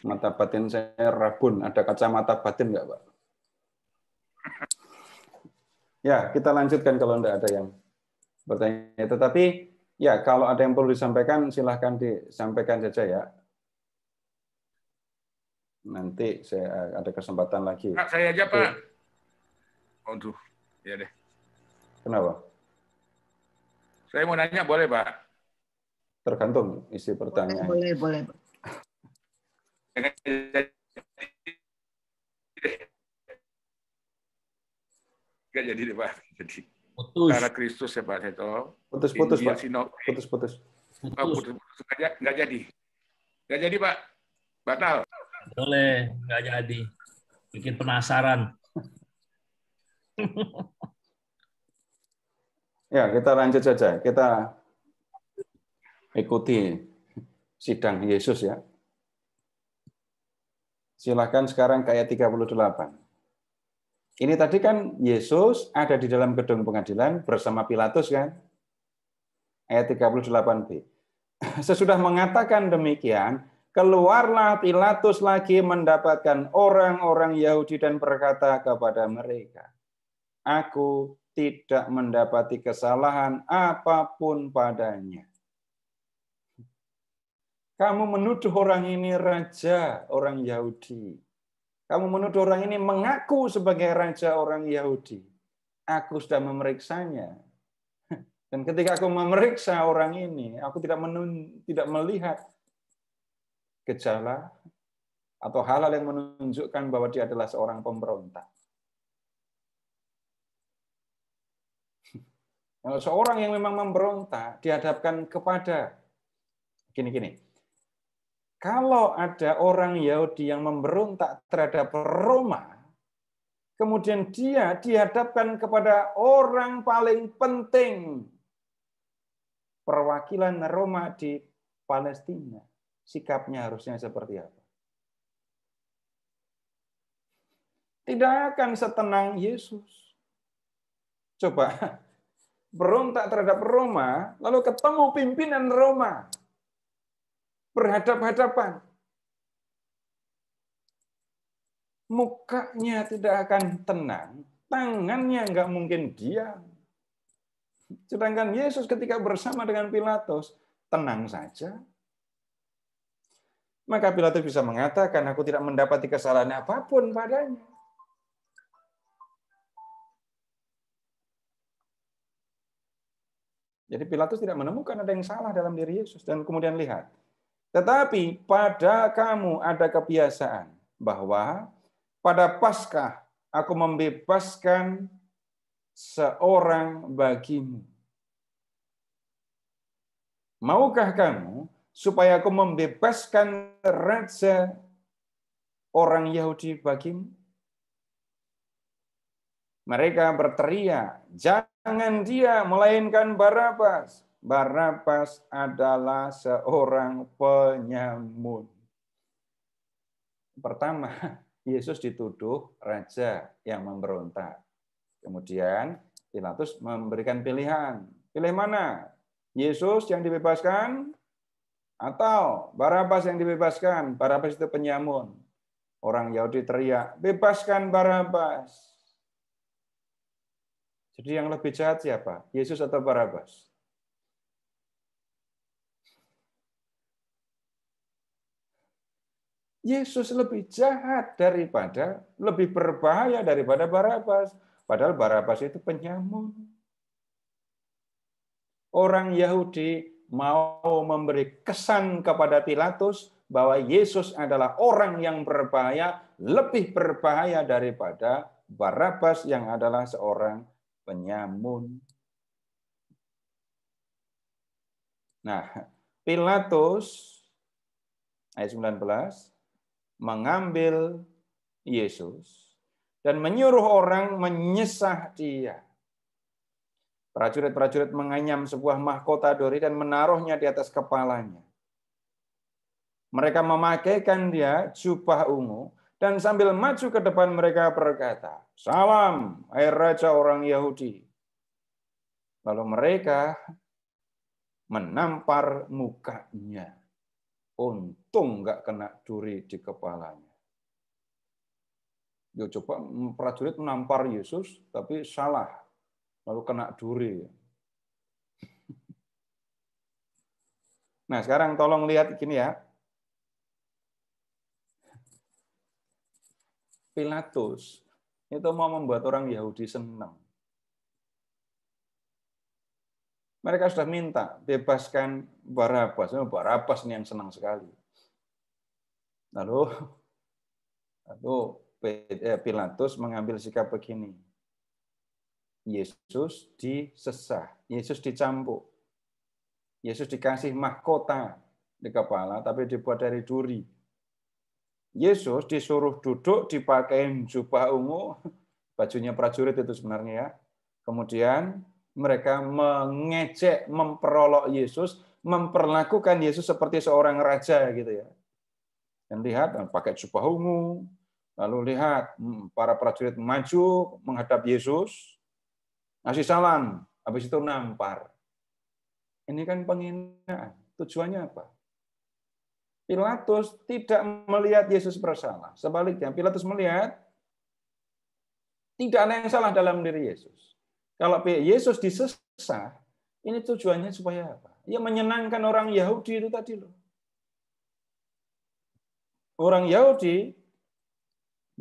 mata batin saya rabun. Ada kacamata batin nggak, Pak? Ya, kita lanjutkan kalau tidak ada yang bertanya. Tetapi ya, kalau ada yang perlu disampaikan, silahkan disampaikan saja ya. Nanti saya ada kesempatan lagi. Pak, saya aja, Pak. Aduh, ya deh. Kenapa? Saya mau nanya, boleh, Pak? Tergantung isi pertanyaan. Boleh. Nggak jadi deh, Pak. Jadi Putus. darah Kristus ya Pak Seto. Putus-putus, Injil Pak. Sinoptik. Putus-putus. Oh, putus-putus. Nggak jadi. Nggak jadi, Pak. Batal. Boleh, nggak jadi. Bikin penasaran. Ya, kita lanjut saja. Kita ikuti sidang Yesus ya. Silahkan sekarang ke ayat 38. Ini tadi kan Yesus ada di dalam gedung pengadilan bersama Pilatus kan? Ayat 38b. Sesudah mengatakan demikian, keluarlah Pilatus lagi mendapatkan orang-orang Yahudi dan berkata kepada mereka, "Aku tidak mendapati kesalahan apapun padanya. Kamu menuduh orang ini raja orang Yahudi. Kamu menuduh orang ini mengaku sebagai raja orang Yahudi. Aku sudah memeriksanya. Dan ketika aku memeriksa orang ini, aku tidak melihat gejala atau hal-hal yang menunjukkan bahwa dia adalah seorang pemberontak. Kalau seorang yang memang memberontak dihadapkan kepada gini. Kalau ada orang Yahudi yang memberontak terhadap Roma, kemudian dia dihadapkan kepada orang paling penting perwakilan Roma di Palestina, sikapnya harusnya seperti apa? Tidak akan setenang Yesus. Coba berontak terhadap Roma, lalu ketemu pimpinan Roma. Berhadap-hadapan. Mukanya tidak akan tenang, tangannya nggak mungkin diam. Sedangkan Yesus ketika bersama dengan Pilatus, tenang saja. Maka Pilatus bisa mengatakan, aku tidak mendapati kesalahan apapun padanya. Jadi Pilatus tidak menemukan ada yang salah dalam diri Yesus. Dan kemudian lihat, tetapi pada kamu ada kebiasaan bahwa pada Paskah aku membebaskan seorang bagimu. Maukah kamu supaya aku membebaskan raja orang Yahudi bagimu? Mereka berteriak, jangan dia, melainkan Barabas. Barabas adalah seorang penyamun. Pertama, Yesus dituduh raja yang memberontak. Kemudian Pilatus memberikan pilihan. Pilih mana? Yesus yang dibebaskan atau Barabas yang dibebaskan? Barabas itu penyamun. Orang Yahudi teriak, bebaskan Barabas. Jadi yang lebih jahat siapa? Yesus atau Barabas? Yesus lebih jahat daripada, lebih berbahaya daripada Barabas. Padahal Barabas itu penyamun. Orang Yahudi mau memberi kesan kepada Pilatus bahwa Yesus adalah orang yang berbahaya, lebih berbahaya daripada Barabas yang adalah seorang penyamun. Nah, Pilatus ayat 19 mengambil Yesus dan menyuruh orang menyesah dia. Prajurit-prajurit menganyam sebuah mahkota duri dan menaruhnya di atas kepalanya. Mereka memakaikan dia jubah ungu dan sambil maju ke depan mereka berkata, "Salam, hai raja orang Yahudi." Lalu mereka menampar mukanya. Untung nggak kena duri di kepalanya. Yo, coba prajurit menampar Yesus, tapi salah. Lalu kena duri. Nah, sekarang tolong lihat gini ya. Pilatus itu mau membuat orang Yahudi senang. Mereka sudah minta, bebaskan Barabas. Barabas ini yang senang sekali. Lalu Pilatus mengambil sikap begini. Yesus disesah, Yesus dicambuk. Yesus dikasih mahkota di kepala, tapi dibuat dari duri. Yesus disuruh duduk, dipakai jubah ungu, bajunya prajurit itu sebenarnya ya. Kemudian mereka mengejek, memperolok Yesus, memperlakukan Yesus seperti seorang raja gitu ya. Dan lihat, pakai jubah ungu, lalu lihat para prajurit maju menghadap Yesus, ngasih salam, habis itu nampar. Ini kan penghinaan. Tujuannya apa? Pilatus tidak melihat Yesus bersalah. Sebaliknya, Pilatus melihat tidak ada yang salah dalam diri Yesus. Kalau Yesus disesah, ini tujuannya supaya apa? Ya menyenangkan orang Yahudi itu tadi loh. Orang Yahudi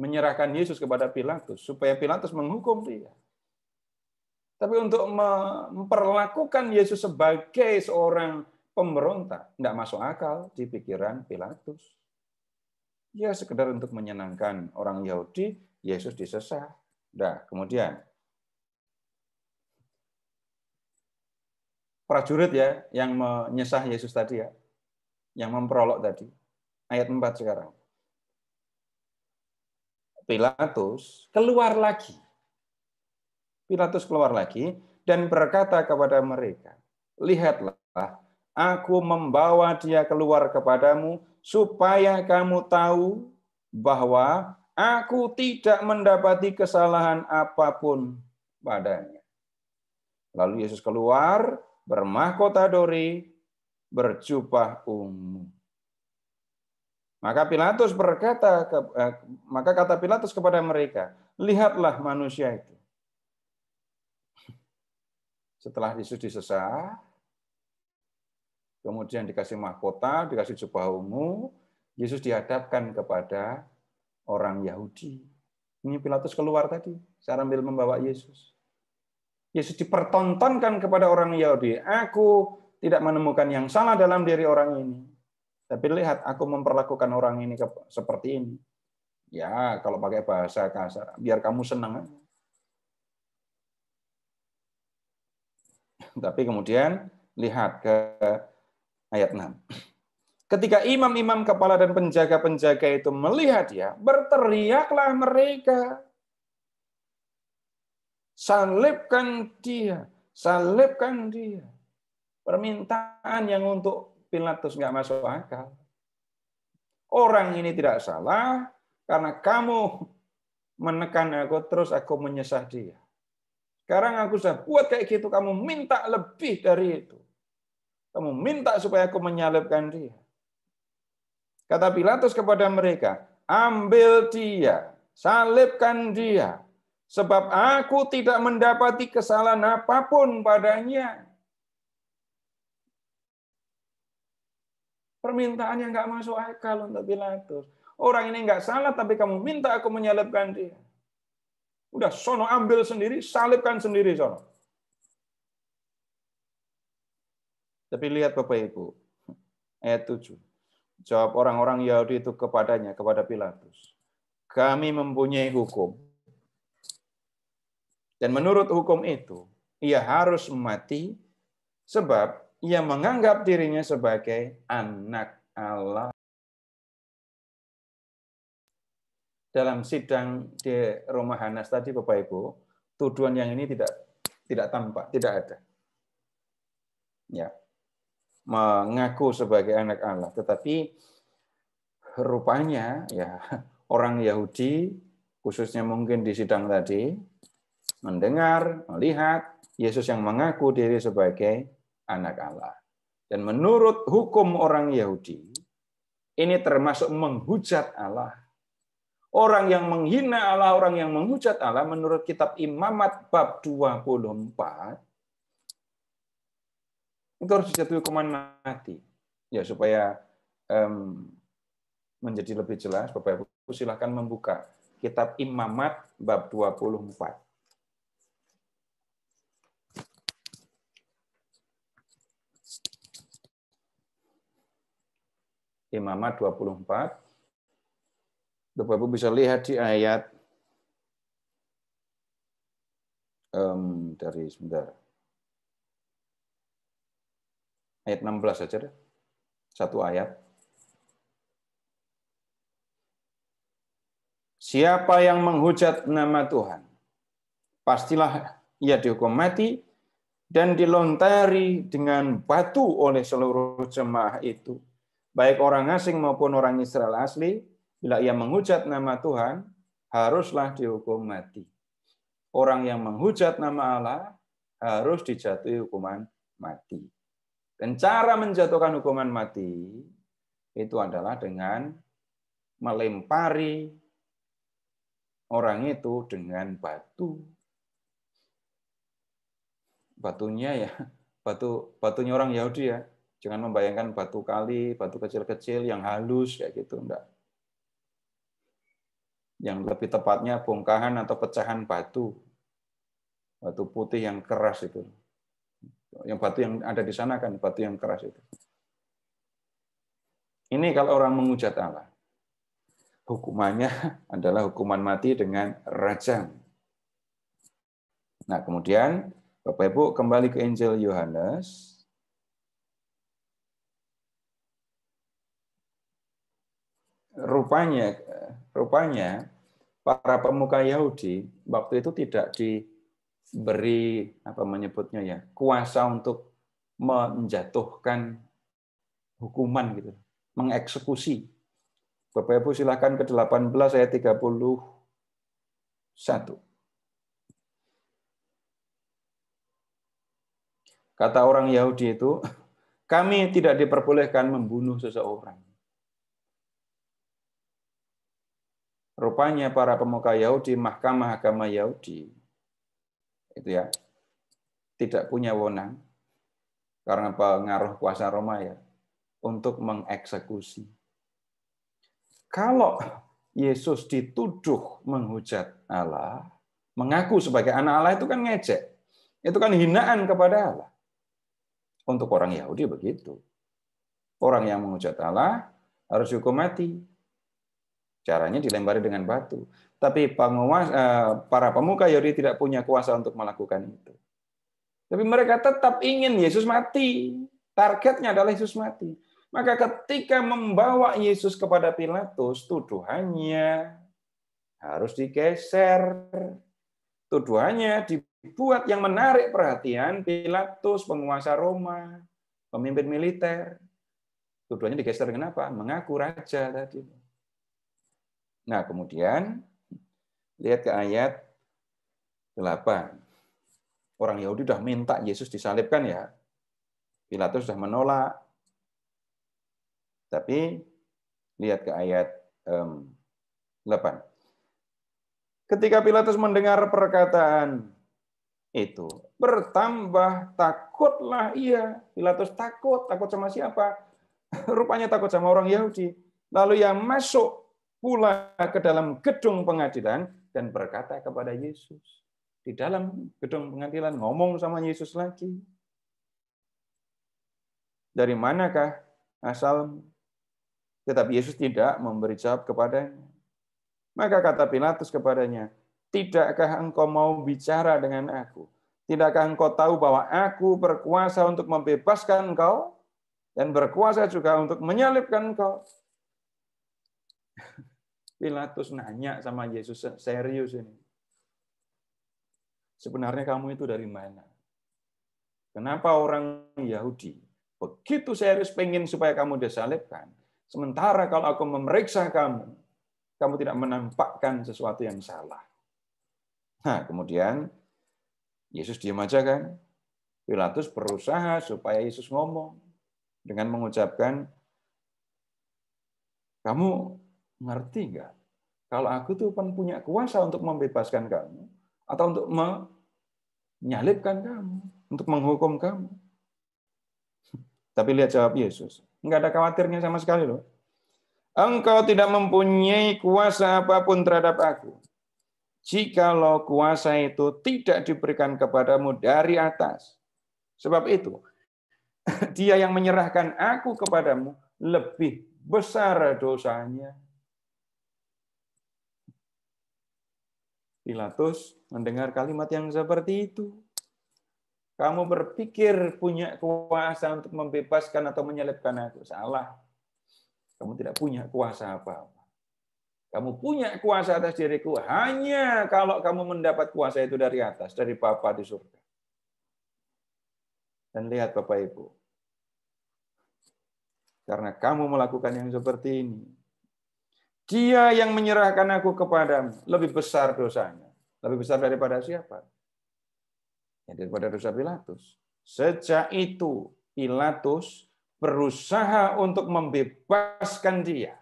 menyerahkan Yesus kepada Pilatus supaya Pilatus menghukum dia. Tapi untuk memperlakukan Yesus sebagai seorang pemberontak, tidak masuk akal di pikiran Pilatus. Ya sekedar untuk menyenangkan orang Yahudi, Yesus disesah. Nah, kemudian prajurit ya yang menyesah Yesus tadi ya, yang memperolok tadi. Ayat 4 sekarang. Pilatus keluar lagi. Pilatus keluar lagi dan berkata kepada mereka, lihatlah, aku membawa dia keluar kepadamu supaya kamu tahu bahwa aku tidak mendapati kesalahan apapun padanya. Lalu Yesus keluar, bermahkota dori, berjubah ungu. Maka kata Pilatus kepada mereka, lihatlah manusia itu. Setelah Yesus disesah, kemudian dikasih mahkota, dikasih jubah ungu, Yesus dihadapkan kepada orang Yahudi. Ini Pilatus keluar tadi, sambil membawa Yesus. Yesus dipertontonkan kepada orang Yahudi. Aku tidak menemukan yang salah dalam diri orang ini. Tapi lihat, aku memperlakukan orang ini seperti ini. Ya, kalau pakai bahasa kasar, biar kamu senang. Tapi kemudian lihat ke ayat 6. Ketika imam-imam kepala dan penjaga-penjaga itu melihat dia, berteriaklah mereka. Salibkan dia, salibkan dia. Permintaan yang untuk Pilatus nggak masuk akal. Orang ini tidak salah karena kamu menekan aku, terus aku menyesah dia. Sekarang aku sudah buat kayak gitu, kamu minta lebih dari itu. Kamu minta supaya aku menyalibkan dia. Kata Pilatus kepada mereka, ambil dia, salibkan dia, sebab aku tidak mendapati kesalahan apapun padanya. Permintaan yang nggak masuk akal untuk Pilatus. Orang ini nggak salah, tapi kamu minta aku menyalibkan dia. Udah, sono ambil sendiri, salibkan sendiri sono. Tapi lihat Bapak Ibu, ayat 7. Jawab orang-orang Yahudi itu kepadanya, kepada Pilatus. Kami mempunyai hukum. Dan menurut hukum itu, ia harus mati sebab ia menganggap dirinya sebagai anak Allah. Dalam sidang di rumah Hanas tadi, Bapak Ibu, tuduhan yang ini tidak tampak, tidak ada. Ya, mengaku sebagai anak Allah, tetapi rupanya ya orang Yahudi, khususnya mungkin di sidang tadi, mendengar, melihat Yesus yang mengaku diri sebagai anak Allah. Dan menurut hukum orang Yahudi, ini termasuk menghujat Allah. Orang yang menghina Allah, orang yang menghujat Allah, menurut kitab Imamat bab 24, itu harus dijatuhi hukuman mati. Ya, supaya menjadi lebih jelas, Bapak Ibu silakan membuka kitab Imamat bab 24. Imamat 24 Bapak Ibu bisa lihat di ayat ayat 16 saja deh. Satu ayat. Siapa yang menghujat nama Tuhan, pastilah ia dihukum mati dan dilontari dengan batu oleh seluruh jemaah itu. Baik orang asing maupun orang Israel asli, bila ia menghujat nama Tuhan, haruslah dihukum mati. Orang yang menghujat nama Allah harus dijatuhi hukuman mati. Dan cara menjatuhkan hukuman mati itu adalah dengan melempari orang itu dengan batu. Batunya ya, batunya orang Yahudi ya. Jangan membayangkan batu kali, batu kecil-kecil yang halus kayak gitu, enggak. Yang lebih tepatnya bongkahan atau pecahan batu. Batu putih yang keras itu. Yang batu yang ada di sana kan batu yang keras itu. Ini kalau orang menghujat Allah. Hukumannya adalah hukuman mati dengan rajam. Nah, kemudian Bapak Ibu kembali ke Injil Yohanes. Rupanya para pemuka Yahudi waktu itu tidak diberi apa menyebutnya ya, kuasa untuk menjatuhkan hukuman gitu, mengeksekusi. Bapak Ibu silakan ke 18 ayat 31. Kata orang Yahudi itu, kami tidak diperbolehkan membunuh seseorang. Rupanya para pemuka Yahudi, mahkamah agama Yahudi, itu ya, tidak punya wewenang karena pengaruh kuasa Roma ya, untuk mengeksekusi. Kalau Yesus dituduh menghujat Allah, mengaku sebagai anak Allah itu kan ngejek. Itu kan hinaan kepada Allah. Untuk orang Yahudi begitu. Orang yang menghujat Allah harus dihukum mati. Caranya dilempari dengan batu. Tapi para pemuka Yahudi tidak punya kuasa untuk melakukan itu. Tapi mereka tetap ingin Yesus mati. Targetnya adalah Yesus mati. Maka ketika membawa Yesus kepada Pilatus, tuduhannya harus digeser. Tuduhannya dibuat yang menarik perhatian Pilatus, penguasa Roma, pemimpin militer. Tuduhannya digeser dengan apa? Mengaku raja tadi. Nah, kemudian lihat ke ayat 8. Orang Yahudi sudah minta Yesus disalibkan ya. Pilatus sudah menolak. Tapi lihat ke ayat 8. Ketika Pilatus mendengar perkataan itu, bertambah takutlah ia. Pilatus takut sama siapa? Rupanya takut sama orang Yahudi. Lalu ia masuk pula ke dalam gedung pengadilan dan berkata kepada Yesus. Di dalam gedung pengadilan ngomong sama Yesus lagi. Dari manakah asalmu? Tetapi Yesus tidak memberi jawab kepadanya. Maka kata Pilatus kepadanya, tidakkah engkau mau bicara dengan aku? Tidakkah engkau tahu bahwa aku berkuasa untuk membebaskan engkau dan berkuasa juga untuk menyalibkan engkau? Pilatus nanya sama Yesus, serius ini. Sebenarnya kamu itu dari mana? Kenapa orang Yahudi begitu serius pengen supaya kamu disalibkan? Sementara kalau aku memeriksa kamu, kamu tidak menampakkan sesuatu yang salah. Nah, kemudian Yesus diam aja kan? Pilatus berusaha supaya Yesus ngomong dengan mengucapkan, kamu ngerti nggak? Kalau aku tuh kan punya kuasa untuk membebaskan kamu atau untuk menyalibkan kamu, untuk menghukum kamu. Tapi lihat jawab Yesus. Nggak ada khawatirnya sama sekali loh. Engkau tidak mempunyai kuasa apapun terhadap aku. Jikalau kuasa itu tidak diberikan kepadamu dari atas. Sebab itu, dia yang menyerahkan aku kepadamu lebih besar dosanya. Pilatus mendengar kalimat yang seperti itu. Kamu berpikir punya kuasa untuk membebaskan atau menyalibkan aku. Salah. Kamu tidak punya kuasa apa-apa. Kamu punya kuasa atas diriku hanya kalau kamu mendapat kuasa itu dari atas, dari Bapa di surga. Dan lihat Bapak Ibu, karena kamu melakukan yang seperti ini, Dia yang menyerahkan aku kepadamu lebih besar dosanya. Lebih besar daripada siapa? Ya, daripada dosa Pilatus. Sejak itu Pilatus berusaha untuk membebaskan dia.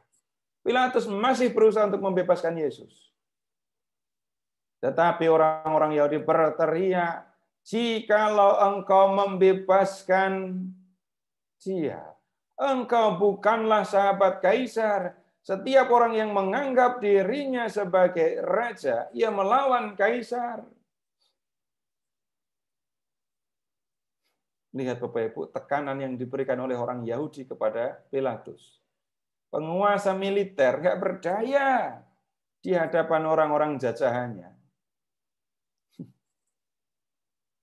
Pilatus masih berusaha untuk membebaskan Yesus. Tetapi orang-orang Yahudi berteriak, "Jikalau engkau membebaskan dia, engkau bukanlah sahabat kaisar. Setiap orang yang menganggap dirinya sebagai raja, ia melawan kaisar." Lihat Bapak Ibu, tekanan yang diberikan oleh orang Yahudi kepada Pilatus. Penguasa militer nggak berdaya di hadapan orang-orang jajahannya.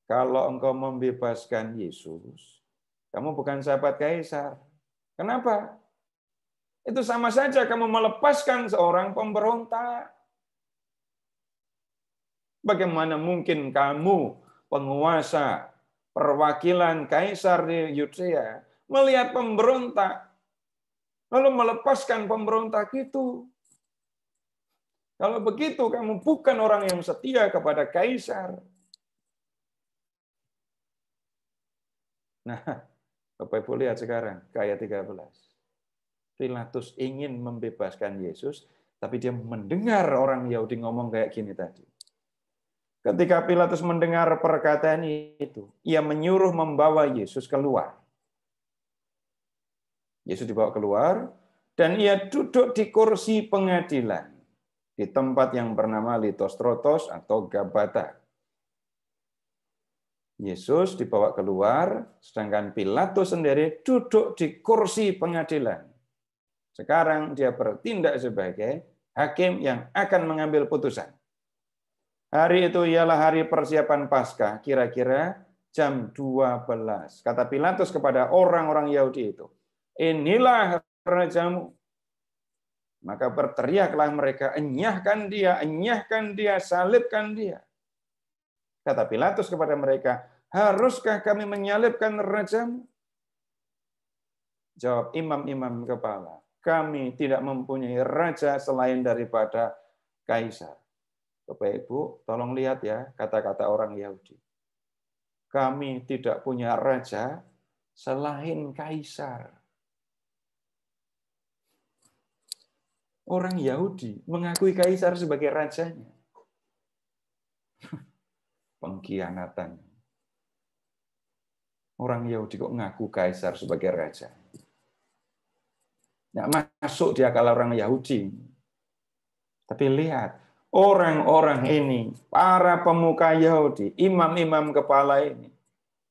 Kalau engkau membebaskan Yesus, kamu bukan sahabat kaisar. Kenapa? Itu sama saja kamu melepaskan seorang pemberontak. Bagaimana mungkin kamu, penguasa, perwakilan kaisar di Yudea, melihat pemberontak, lalu melepaskan pemberontak itu? Kalau begitu, kamu bukan orang yang setia kepada kaisar. Nah, Bapak Ibu lihat sekarang, ke ayat 13. Pilatus ingin membebaskan Yesus, tapi dia mendengar orang Yahudi ngomong kayak gini tadi. Ketika Pilatus mendengar perkataan itu, ia menyuruh membawa Yesus keluar. Yesus dibawa keluar, dan ia duduk di kursi pengadilan, di tempat yang bernama Litostrotos atau Gabata. Yesus dibawa keluar, sedangkan Pilatus sendiri duduk di kursi pengadilan. Sekarang dia bertindak sebagai hakim yang akan mengambil putusan. Hari itu ialah hari persiapan Paskah, kira-kira jam 12. Kata Pilatus kepada orang-orang Yahudi itu, "Inilah rajamu." Maka berteriaklah mereka, enyahkan dia, salibkan dia." Kata Pilatus kepada mereka, "Haruskah kami menyalibkan rajamu?" Jawab imam-imam kepala, "Kami tidak mempunyai raja selain daripada kaisar." Bapak Ibu, tolong lihat ya kata-kata orang Yahudi. Kami tidak punya raja selain kaisar. Orang Yahudi mengakui kaisar sebagai rajanya. Pengkhianatan. Orang Yahudi kok ngaku kaisar sebagai raja? Nggak masuk di akal orang Yahudi. Tapi lihat, orang-orang ini, para pemuka Yahudi, imam-imam kepala ini,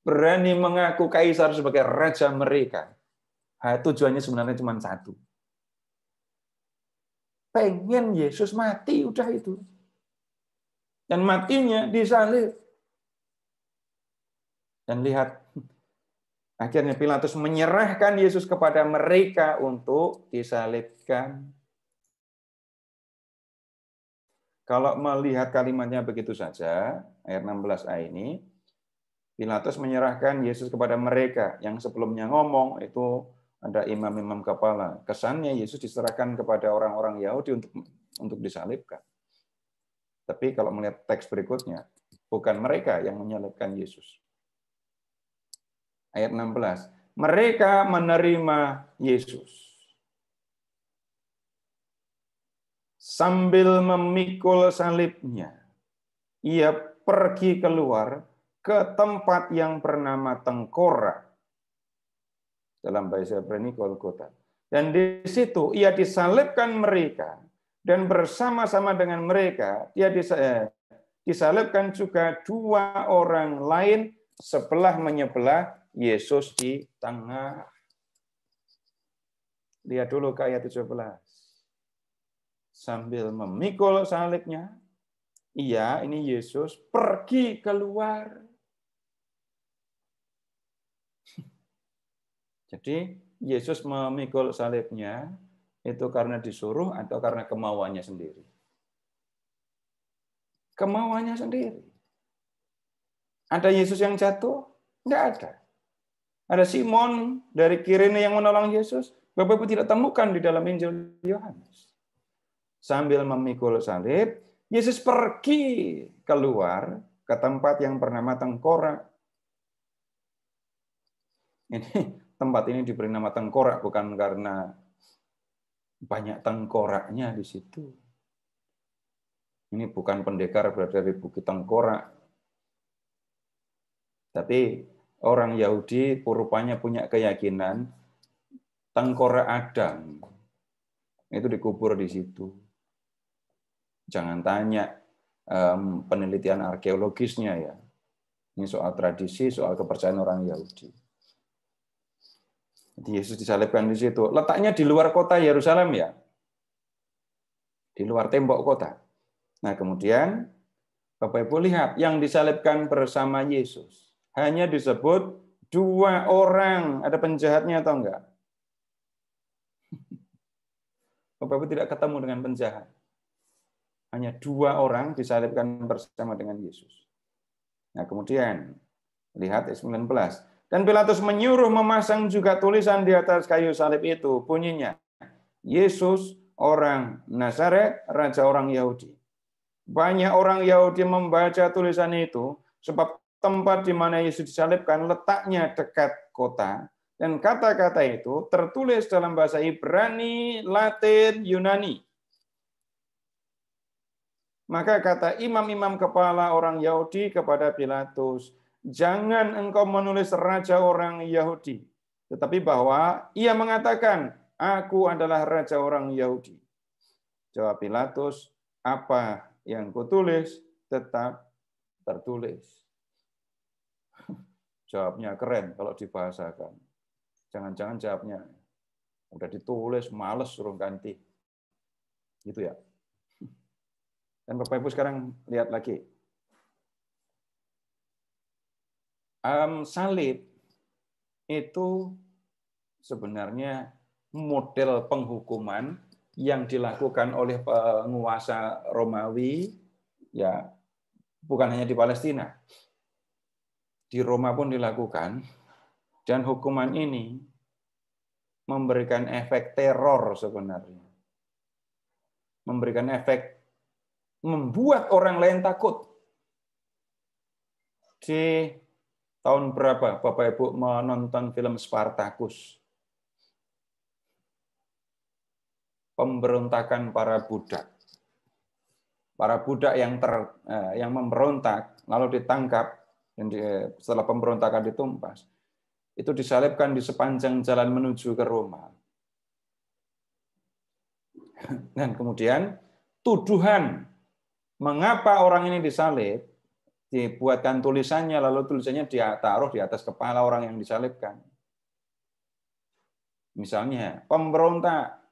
berani mengaku kaisar sebagai raja mereka. Tujuannya sebenarnya cuma satu. Pengen Yesus mati, udah itu. Dan matinya disalib. Dan lihat, akhirnya Pilatus menyerahkan Yesus kepada mereka untuk disalibkan. Kalau melihat kalimatnya begitu saja, ayat 16a ini, Pilatus menyerahkan Yesus kepada mereka. Yang sebelumnya ngomong, itu ada imam-imam kepala. Kesannya Yesus diserahkan kepada orang-orang Yahudi untuk disalibkan. Tapi kalau melihat teks berikutnya, bukan mereka yang menyalibkan Yesus. Ayat 16, mereka menerima Yesus. Sambil memikul salibnya, ia pergi keluar ke tempat yang bernama Tengkorak. Dalam bahasa Ibrani Golgota. Dan di situ ia disalibkan mereka, dan bersama-sama dengan mereka dia disalibkan juga dua orang lain sebelah menyebelah Yesus di tengah. Lihat dulu ke ayat 17. Sambil memikul salibnya, Iya, ini Yesus pergi keluar. Jadi Yesus memikul salibnya itu karena disuruh atau karena kemauannya sendiri? Kemauannya sendiri. Ada Yesus yang jatuh? Enggak ada. Ada Simon dari Kirene yang menolong Yesus? Bapak Ibu tidak temukan di dalam Injil Yohanes. Sambil memikul salib, Yesus pergi keluar ke tempat yang bernama Tengkorak. Ini tempat ini diberi nama Tengkorak bukan karena banyak tengkoraknya di situ. Ini bukan pendekar berada di Bukit Tengkorak. Tapi orang Yahudi rupanya punya keyakinan tengkorak Adam itu dikubur di situ. Jangan tanya penelitian arkeologisnya ya. Ini soal tradisi, soal kepercayaan orang Yahudi. Jadi Yesus disalibkan di situ. Letaknya di luar kota Yerusalem ya. Di luar tembok kota. Nah, kemudian Bapak Ibu lihat yang disalibkan bersama Yesus. Hanya disebut 2 orang. Ada penjahatnya atau enggak? Bapak Ibu tidak ketemu dengan penjahat. Hanya 2 orang disalibkan bersama dengan Yesus. Nah, kemudian lihat ayat 19. Dan Pilatus menyuruh memasang juga tulisan di atas kayu salib itu. Bunyinya, Yesus orang Nazaret, Raja orang Yahudi. Banyak orang Yahudi membaca tulisan itu, sebab tempat di mana Yesus disalibkan letaknya dekat kota. Dan kata-kata itu tertulis dalam bahasa Ibrani, Latin, Yunani. Maka kata imam-imam kepala orang Yahudi kepada Pilatus, jangan engkau menulis raja orang Yahudi, tetapi bahwa ia mengatakan, aku adalah raja orang Yahudi. Jawab Pilatus, apa yang kutulis tetap tertulis. Jawabnya keren kalau dibahasakan. Jangan-jangan jawabnya udah ditulis, males suruh ganti. Gitu ya. Dan Bapak Ibu sekarang lihat lagi. Salib itu sebenarnya model penghukuman yang dilakukan oleh penguasa Romawi, ya bukan hanya di Palestina. Di Roma pun dilakukan, dan hukuman ini memberikan efek teror sebenarnya. Memberikan efek membuat orang lain takut. Di tahun berapa Bapak Ibu menonton film Spartacus? Pemberontakan para budak. Para budak yang memberontak lalu ditangkap dan setelah pemberontakan ditumpas. Itu disalibkan di sepanjang jalan menuju ke Roma. Dan kemudian tuduhan mengapa orang ini disalib, dibuatkan tulisannya, lalu tulisannya ditaruh di atas kepala orang yang disalibkan. Misalnya, pemberontak.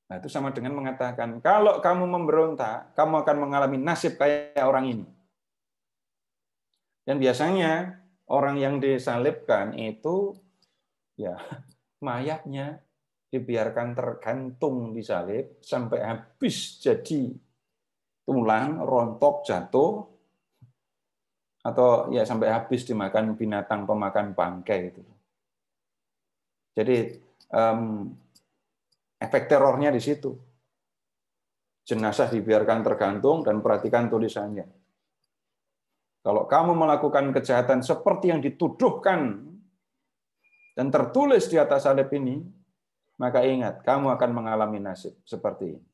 Nah, itu sama dengan mengatakan, kalau kamu memberontak, kamu akan mengalami nasib kayak orang ini. Dan biasanya, orang yang disalibkan itu, ya mayatnya dibiarkan tergantung di salib sampai habis jadi tulang, rontok, jatuh, atau ya sampai habis dimakan binatang pemakan bangkai itu. Jadi efek terornya di situ. Jenazah dibiarkan tergantung dan perhatikan tulisannya. Kalau kamu melakukan kejahatan seperti yang dituduhkan dan tertulis di atas salib ini, maka ingat, kamu akan mengalami nasib seperti ini.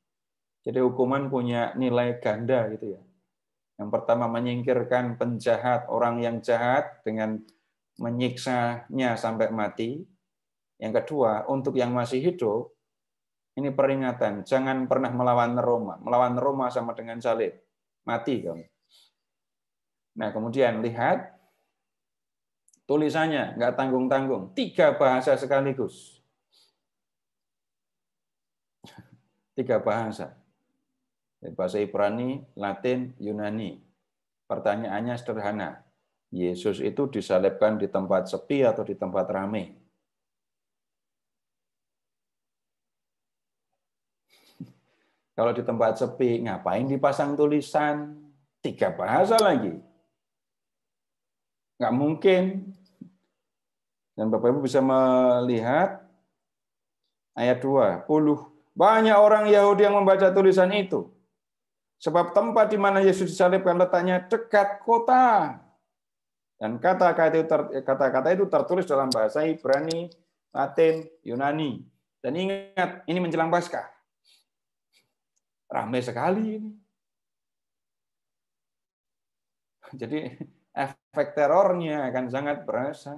Jadi hukuman punya nilai ganda gitu ya. Yang pertama menyingkirkan penjahat, orang yang jahat dengan menyiksanya sampai mati. Yang kedua, untuk yang masih hidup, ini peringatan, jangan pernah melawan Roma. Melawan Roma sama dengan salib. Mati kamu. Nah, kemudian lihat tulisannya, nggak tanggung-tanggung. 3 bahasa sekaligus. 3 bahasa. Bahasa Ibrani, Latin, Yunani. Pertanyaannya sederhana. Yesus itu disalibkan di tempat sepi atau di tempat ramai? Kalau di tempat sepi, ngapain dipasang tulisan? 3 bahasa lagi. Nggak mungkin. Dan Bapak Ibu bisa melihat ayat 20. Banyak orang Yahudi yang membaca tulisan itu. Sebab tempat di mana Yesus disalibkan letaknya dekat kota. Dan kata-kata itu tertulis dalam bahasa Ibrani, Latin, Yunani. Dan ingat, ini menjelang Paskah. Ramai sekali ini. Jadi efek terornya akan sangat berasa.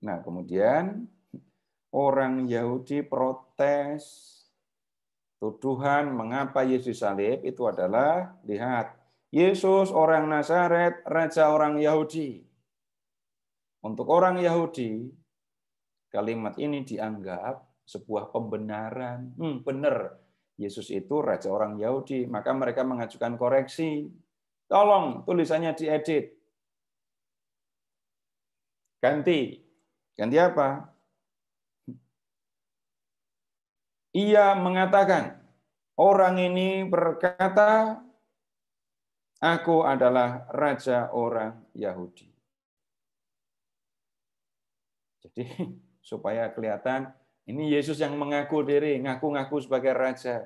Nah, kemudian orang Yahudi protes. Tuduhan mengapa Yesus salib itu adalah, lihat, Yesus orang Nazaret, raja orang Yahudi. Untuk orang Yahudi, kalimat ini dianggap sebuah pembenaran. Benar, Yesus itu raja orang Yahudi. Maka mereka mengajukan koreksi. Tolong tulisannya diedit. Ganti. Ganti apa? Ia mengatakan, orang ini berkata, aku adalah raja orang Yahudi. Jadi supaya kelihatan, ini Yesus yang mengaku diri, ngaku-ngaku sebagai raja.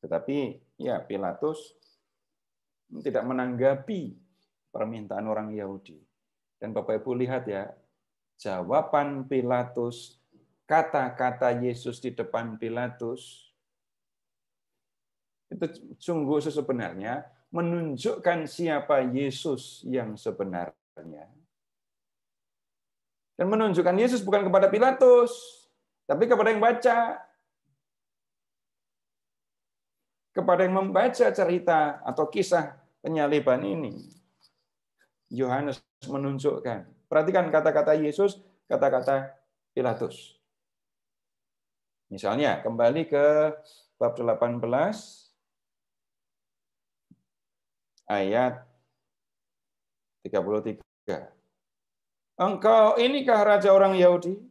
Tetapi ya Pilatus tidak menanggapi permintaan orang Yahudi. Dan Bapak Ibu lihat ya, jawaban Pilatus, kata-kata Yesus di depan Pilatus, itu sungguh sebenarnya menunjukkan siapa Yesus yang sebenarnya. Dan menunjukkan Yesus bukan kepada Pilatus, tapi kepada yang baca. Kepada yang membaca cerita atau kisah penyaliban ini. Yohanes menunjukkan. Perhatikan kata-kata Yesus, kata-kata Pilatus. Misalnya, kembali ke bab 18, ayat 33. Engkau inikah raja orang Yahudi?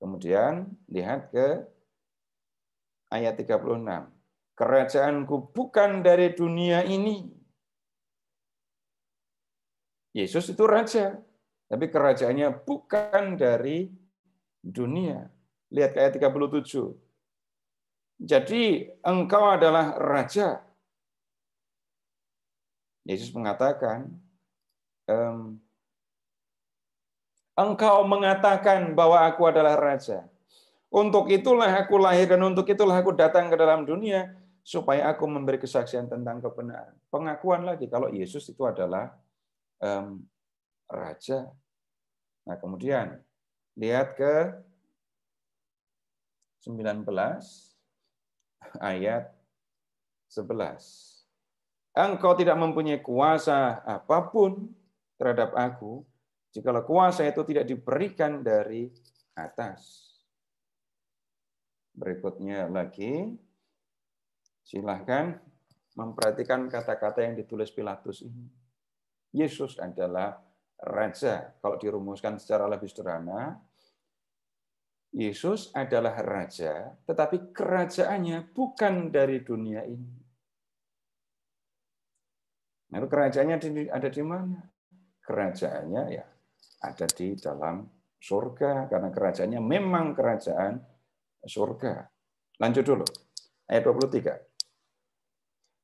Kemudian, lihat ke ayat 36. Kerajaanku bukan dari dunia ini. Yesus itu raja, tapi kerajaannya bukan dari dunia. Lihat ke ayat 37. Jadi engkau adalah raja. Yesus mengatakan, engkau mengatakan bahwa aku adalah raja. Untuk itulah aku lahir dan untuk itulah aku datang ke dalam dunia, supaya aku memberi kesaksian tentang kebenaran. Pengakuan lagi kalau Yesus itu adalah raja. Nah, kemudian lihat ke 19 ayat 11. Engkau tidak mempunyai kuasa apapun terhadap aku, jikalau kuasa itu tidak diberikan dari atas. Berikutnya lagi, silahkan memperhatikan kata-kata yang ditulis Pilatus ini. Yesus adalah raja. Kalau dirumuskan secara lebih sederhana, Yesus adalah raja, tetapi kerajaannya bukan dari dunia ini. Lalu kerajaannya ada di mana? Kerajaannya ya ada di dalam surga, karena kerajaannya memang kerajaan surga. Lanjut dulu, ayat 23.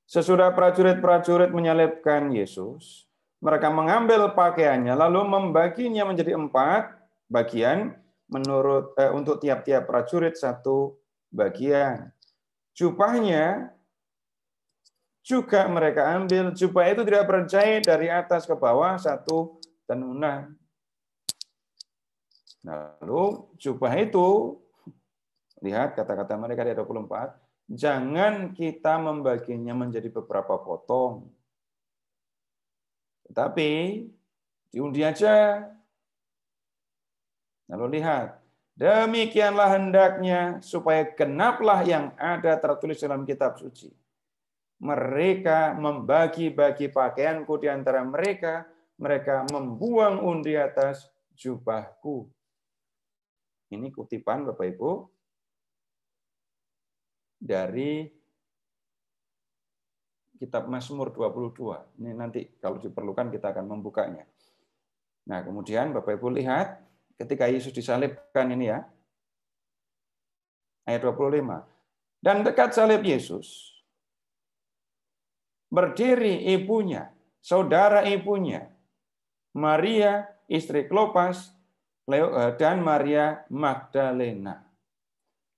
Sesudah prajurit-prajurit menyalibkan Yesus, mereka mengambil pakaiannya, lalu membaginya menjadi 4 bagian, untuk tiap-tiap prajurit 1 bagian. Jubahnya juga mereka ambil. Jubah itu tidak berjahit dari atas ke bawah, 1 tenunan. Lalu jubah itu, lihat kata-kata mereka di ayat 24, jangan kita membaginya menjadi beberapa potong. Tetapi diundi aja. Lalu lihat, Demikianlah hendaknya supaya genaplah yang ada tertulis dalam kitab suci. Mereka membagi-bagi pakaianku di antara mereka, mereka membuang undi atas jubahku. Ini kutipan Bapak Ibu dari kitab Mazmur 22. Ini nanti kalau diperlukan kita akan membukanya. Nah, kemudian Bapak Ibu lihat ketika Yesus disalibkan ini ya. Ayat 25. Dan dekat salib Yesus berdiri ibunya, saudara ibunya, Maria istri Klopas dan Maria Magdalena.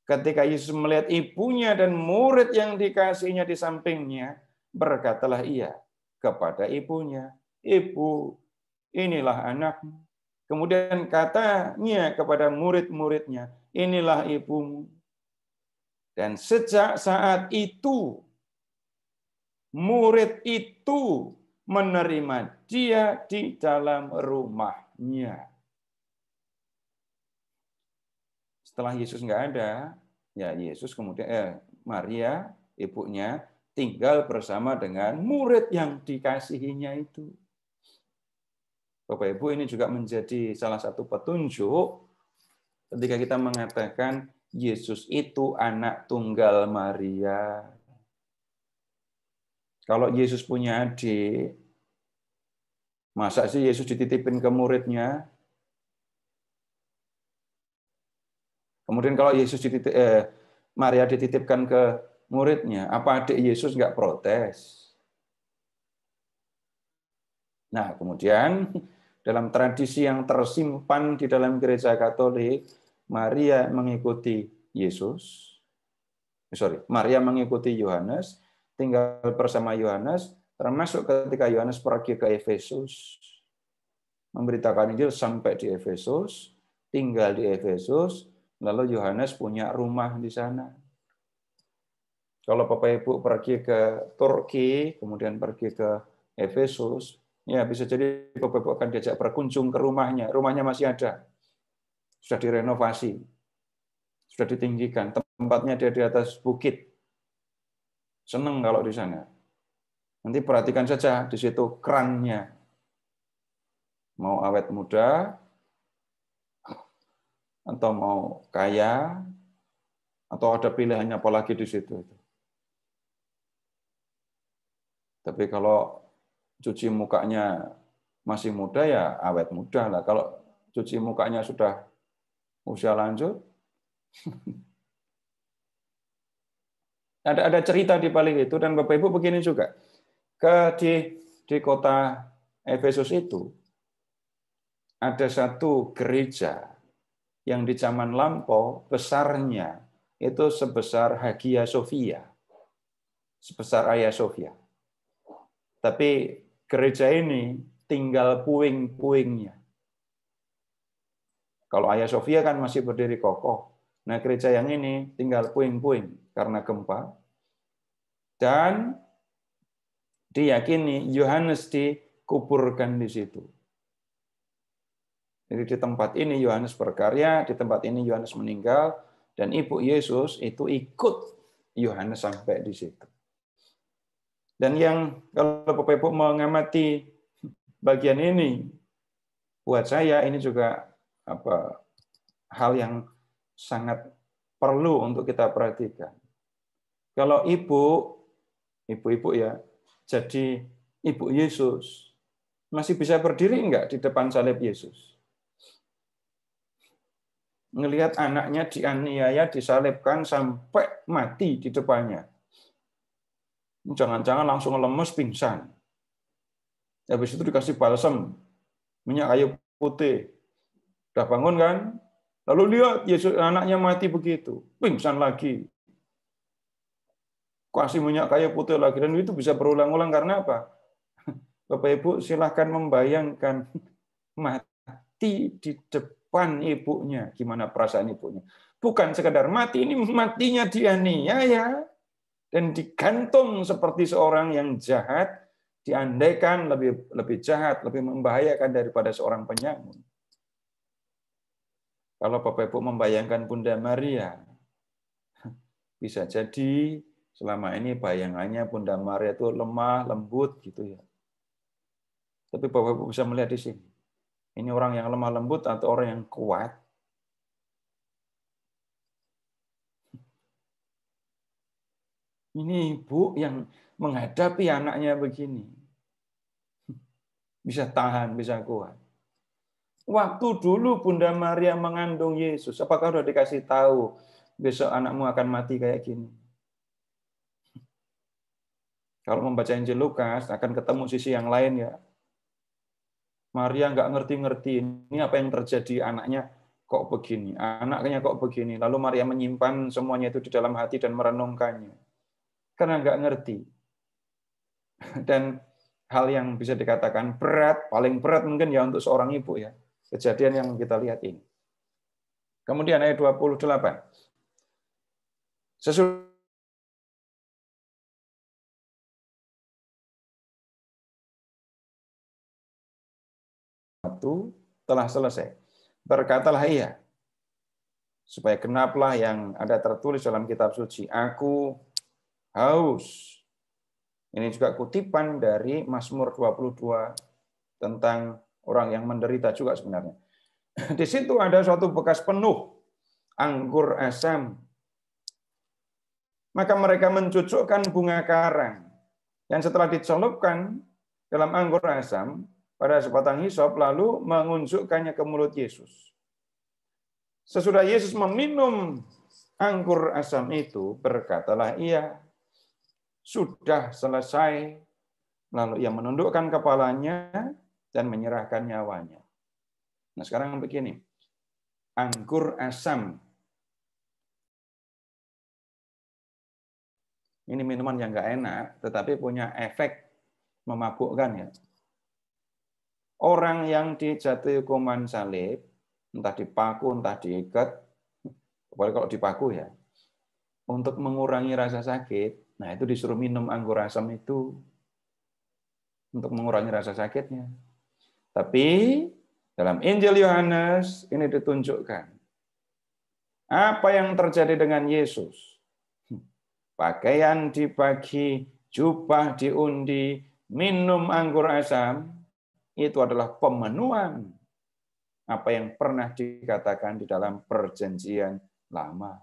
Ketika Yesus melihat ibunya dan murid yang dikasihinya di sampingnya, berkatalah ia kepada ibunya, "Ibu, inilah anakmu." Kemudian katanya kepada murid-muridnya, "Inilah ibumu." Dan sejak saat itu, murid itu menerima dia di dalam rumahnya. Setelah Yesus nggak ada, ya Yesus kemudian Maria, ibunya, tinggal bersama dengan murid yang dikasihinya itu. Bapak Ibu, ini juga menjadi salah satu petunjuk ketika kita mengatakan Yesus itu anak tunggal Maria. Kalau Yesus punya adik, masa sih Yesus dititipin ke muridnya? Kemudian kalau Maria dititipkan ke muridnya, apa adik Yesus nggak protes? Nah, kemudian dalam tradisi yang tersimpan di dalam gereja Katolik, Maria mengikuti Yesus. Maria mengikuti Yohanes, tinggal bersama Yohanes, termasuk ketika Yohanes pergi ke Efesus, memberitakan Injil sampai di Efesus, tinggal di Efesus, lalu Yohanes punya rumah di sana. Kalau Bapak Ibu pergi ke Turki, kemudian pergi ke Efesus, ya bisa jadi Bapak Ibu akan diajak berkunjung ke rumahnya. Rumahnya masih ada, sudah direnovasi, sudah ditinggikan, tempatnya dia di atas bukit. Senang kalau di sana. Nanti perhatikan saja di situ kerannya. Mau awet muda, atau mau kaya, atau ada pilihannya apa lagi di situ. Tapi kalau cuci mukanya masih muda, ya awet muda lah. Kalau cuci mukanya sudah usia lanjut, ada cerita di balik itu, dan Bapak Ibu begini juga. Di kota Efesus itu ada satu gereja yang di zaman lampau besarnya itu sebesar Hagia Sophia, sebesar Hagia Sophia. Tapi gereja ini tinggal puing-puingnya. Kalau Hagia Sophia kan masih berdiri kokoh. Nah, gereja yang ini tinggal puing-puing karena gempa. Dan diyakini Yohanes dikuburkan di situ. Jadi di tempat ini Yohanes berkarya, di tempat ini Yohanes meninggal, dan Ibu Yesus itu ikut Yohanes sampai di situ. Dan yang kalau Bapak Ibu mengamati bagian ini, buat saya ini juga hal yang sangat perlu untuk kita perhatikan. Kalau ibu-ibu ya, jadi Ibu Yesus, masih bisa berdiri enggak di depan salib Yesus? Ngelihat anaknya dianiaya, disalibkan sampai mati di depannya. Jangan-jangan langsung lemes pingsan. Habis itu dikasih balsam, minyak kayu putih. Udah bangun kan? Lalu lihat Yesus anaknya mati begitu, pingsan lagi. Kasih minyak kayu putih lagi, dan itu bisa berulang-ulang karena apa? Bapak Ibu silahkan membayangkan mati di depan ibunya, gimana perasaan ibunya? Bukan sekedar mati, ini matinya dianiaya dan digantung seperti seorang yang jahat, diandaikan lebih jahat, lebih membahayakan daripada seorang penyamun. Kalau Bapak Ibu membayangkan Bunda Maria, bisa jadi selama ini bayangannya Bunda Maria itu lemah, lembut gitu ya. Tapi Bapak Ibu bisa melihat di sini. Ini orang yang lemah lembut atau orang yang kuat? Ini ibu yang menghadapi anaknya begini. Bisa tahan, bisa kuat. Waktu dulu Bunda Maria mengandung Yesus, apakah sudah dikasih tahu besok anakmu akan mati kayak gini? Kalau membaca Injil Lukas akan ketemu sisi yang lain ya. Maria nggak ngerti-ngerti ini apa yang terjadi, anaknya kok begini, anaknya kok begini. Lalu Maria menyimpan semuanya itu di dalam hati dan merenungkannya. Karena nggak ngerti. Dan hal yang bisa dikatakan berat, paling berat mungkin ya untuk seorang ibu ya. Kejadian yang kita lihat ini. Kemudian ayat 28. Sesudah telah selesai. Berkatalah ia, supaya genaplah yang ada tertulis dalam kitab suci. Aku haus. Ini juga kutipan dari Mazmur 22 tentang orang yang menderita juga sebenarnya. Di situ ada suatu bekas penuh anggur asam. Maka mereka mencucukkan bunga karang. Dan setelah dicelupkan dalam anggur asam, pada sebatang hisop, lalu mengunjukkannya ke mulut Yesus. Sesudah Yesus meminum anggur asam itu, berkatalah ia, sudah selesai. Lalu ia menundukkan kepalanya dan menyerahkan nyawanya. Nah sekarang begini, anggur asam. Ini minuman yang nggak enak, tetapi punya efek memabukkan ya. Orang yang dijatuhi hukuman salib, entah dipaku, entah diikat, apalagi kalau dipaku ya, untuk mengurangi rasa sakit, nah itu disuruh minum anggur asam itu untuk mengurangi rasa sakitnya. Tapi dalam Injil Yohanes ini ditunjukkan apa yang terjadi dengan Yesus. Pakaian dibagi, jubah diundi, minum anggur asam, itu adalah pemenuhan apa yang pernah dikatakan di dalam perjanjian lama.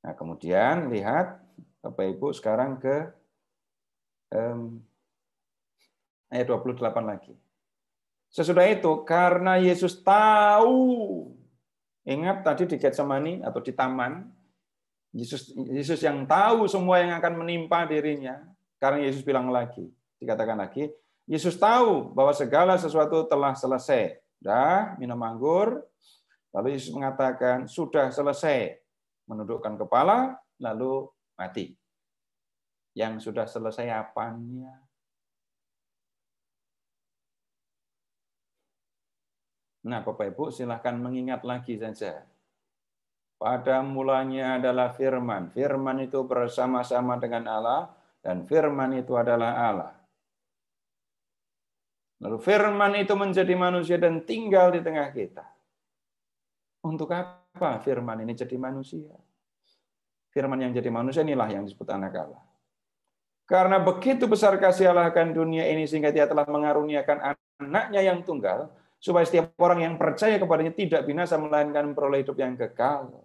Nah, kemudian lihat Bapak Ibu sekarang ke ayat 28 lagi. Sesudah itu, karena Yesus tahu, ingat tadi di Getsemani atau di taman, Yesus yang tahu semua yang akan menimpa dirinya, karena Yesus bilang lagi, dikatakan lagi, Yesus tahu bahwa segala sesuatu telah selesai. Dah minum anggur, lalu Yesus mengatakan, sudah selesai. Menundukkan kepala, lalu mati. Yang sudah selesai apanya? Nah, Bapak Ibu silahkan mengingat lagi saja. Pada mulanya adalah firman. Firman itu bersama-sama dengan Allah, dan firman itu adalah Allah. Lalu firman itu menjadi manusia dan tinggal di tengah kita. Untuk apa firman ini jadi manusia? Firman yang jadi manusia inilah yang disebut anak Allah. Karena begitu besar kasih Allah akan dunia ini sehingga Dia telah mengaruniakan anaknya yang tunggal, supaya setiap orang yang percaya kepadanya tidak binasa melainkan memperoleh hidup yang kekal.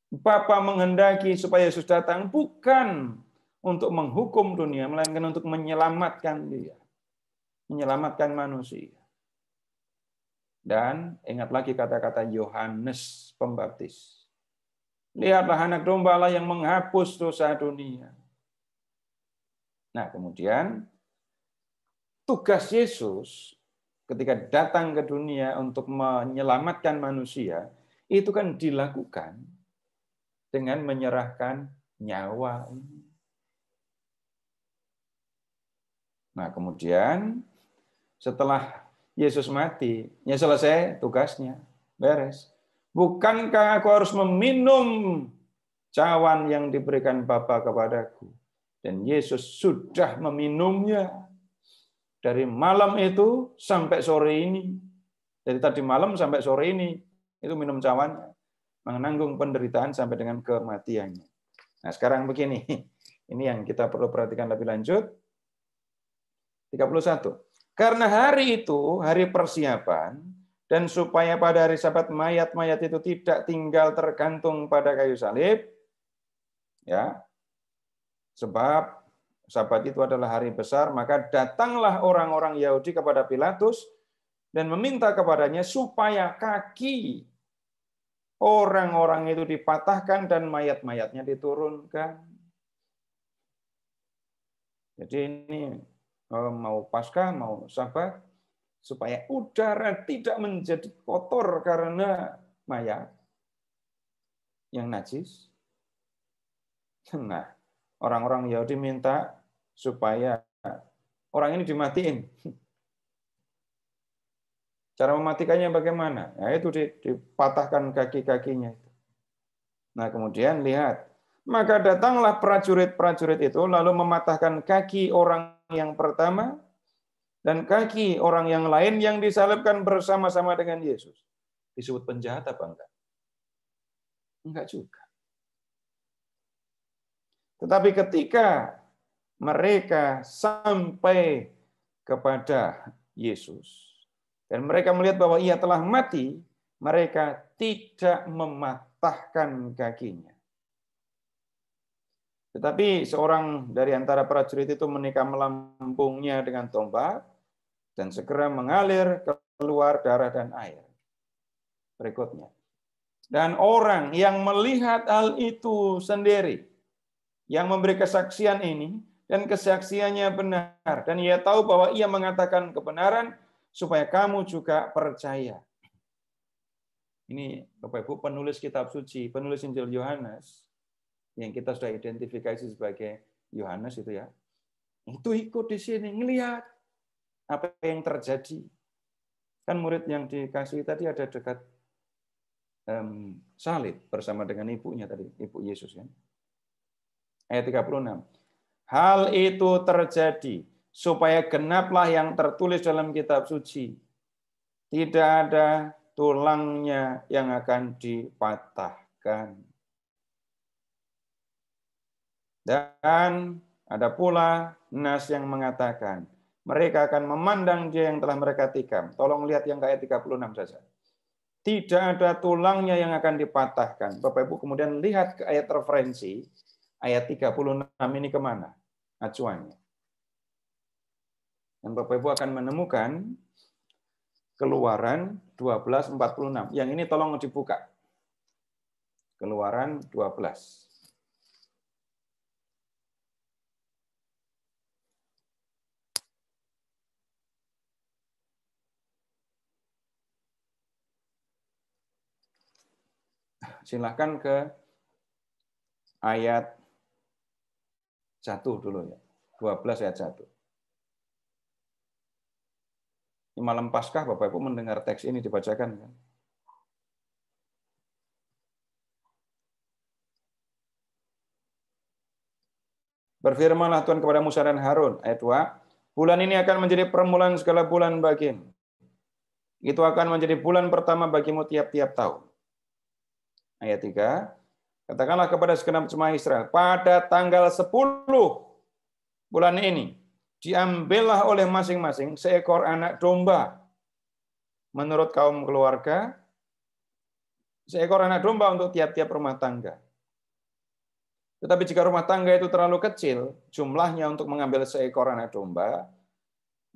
Bapa menghendaki supaya Yesus datang bukan untuk menghukum dunia, melainkan untuk menyelamatkan dia. Menyelamatkan manusia. Dan ingat lagi kata-kata Yohanes Pembaptis. Lihatlah anak domba Allah yang menghapus dosa dunia. Nah, kemudian tugas Yesus ketika datang ke dunia untuk menyelamatkan manusia, itu kan dilakukan dengan menyerahkan nyawa. Nah, kemudian setelah Yesus mati, ya selesai tugasnya, beres. Bukankah aku harus meminum cawan yang diberikan Bapa kepadaku? Dan Yesus sudah meminumnya. Dari malam itu sampai sore ini. Dari tadi malam sampai sore ini. Itu minum cawannya. Menanggung penderitaan sampai dengan kematiannya. Nah, sekarang begini. Ini yang kita perlu perhatikan lebih lanjut. 31. Karena hari itu, hari persiapan, dan supaya pada hari Sabat mayat-mayat itu tidak tinggal tergantung pada kayu salib, ya, sebab Sabat itu adalah hari besar, maka datanglah orang-orang Yahudi kepada Pilatus dan meminta kepadanya supaya kaki orang-orang itu dipatahkan dan mayat-mayatnya diturunkan. Jadi ini mau Paskah, mau Sabat, supaya udara tidak menjadi kotor karena mayat yang najis. Nah, orang-orang Yahudi minta supaya orang ini dimatiin. Cara mematikannya bagaimana? Nah, itu dipatahkan kaki-kakinya. Nah, kemudian lihat. Maka datanglah prajurit-prajurit itu lalu mematahkan kaki orang yang pertama dan kaki orang yang lain yang disalibkan bersama-sama dengan Yesus. Disebut penjahat apa enggak? Enggak juga. Tetapi ketika mereka sampai kepada Yesus dan mereka melihat bahwa ia telah mati, mereka tidak mematahkan kakinya. Tetapi seorang dari antara prajurit itu menikam lambungnya dengan tombak dan segera mengalir keluar darah dan air. Berikutnya. Dan orang yang melihat hal itu sendiri, yang memberi kesaksian ini, dan kesaksiannya benar, dan ia tahu bahwa ia mengatakan kebenaran, supaya kamu juga percaya. Ini Bapak Ibu penulis kitab suci, penulis Injil Yohanes, yang kita sudah identifikasi sebagai Yohanes itu ya, itu ikut di sini, ngelihat apa yang terjadi. Kan murid yang dikasih tadi ada dekat salib bersama dengan ibunya tadi, ibu Yesus kan. Ayat 36. Hal itu terjadi supaya genaplah yang tertulis dalam kitab suci. Tidak ada tulangnya yang akan dipatahkan. Dan ada pula nas yang mengatakan, mereka akan memandang dia yang telah mereka tikam. Tolong lihat yang ayat 36 saja. Tidak ada tulangnya yang akan dipatahkan. Bapak Ibu kemudian lihat ke ayat referensi, ayat 36 ini kemana acuannya. Dan Bapak Ibu akan menemukan Keluaran 12:46. Yang ini tolong dibuka. Keluaran 12. Silahkan ke ayat 1 dulu ya. 12 ayat 1. Ini malam Paskah Bapak Ibu mendengar teks ini dibacakan kan? Berfirmanlah Tuhan kepada Musa dan Harun, ayat 2, bulan ini akan menjadi permulaan segala bulan bagimu. Itu akan menjadi bulan pertama bagimu tiap-tiap tahun. Ayat 3, katakanlah kepada segenap jemaah Israel, pada tanggal 10 bulan ini, diambillah oleh masing-masing seekor anak domba menurut kaum keluarga, seekor anak domba untuk tiap-tiap rumah tangga. Tetapi jika rumah tangga itu terlalu kecil, jumlahnya untuk mengambil seekor anak domba,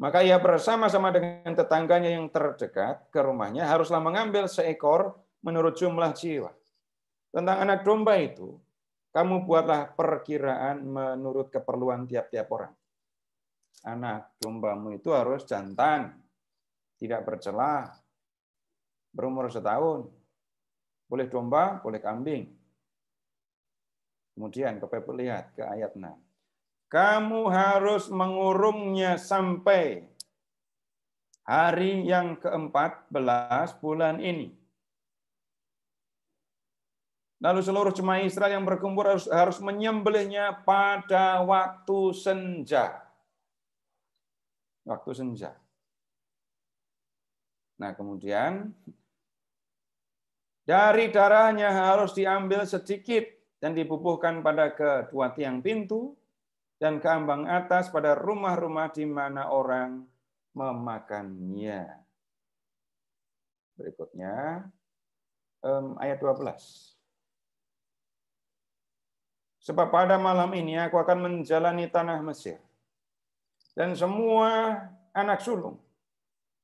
maka ia bersama-sama dengan tetangganya yang terdekat ke rumahnya haruslah mengambil seekor menurut jumlah jiwa. Tentang anak domba itu, kamu buatlah perkiraan menurut keperluan tiap-tiap orang. Anak dombamu itu harus jantan, tidak bercela, berumur 1 tahun. Boleh domba, boleh kambing. Kemudian Bapak Ibu lihat ke ayat 6. Kamu harus mengurungnya sampai hari yang ke-14 bulan ini. Lalu seluruh jemaah Israel yang berkumpul harus menyembelihnya pada waktu senja. waktu senja. Nah, kemudian dari darahnya harus diambil sedikit dan dibubuhkan pada kedua tiang pintu dan ke ambang atas pada rumah-rumah di mana orang memakannya. Berikutnya, ayat 12. Sebab pada malam ini aku akan menjalani tanah Mesir. Dan semua anak sulung,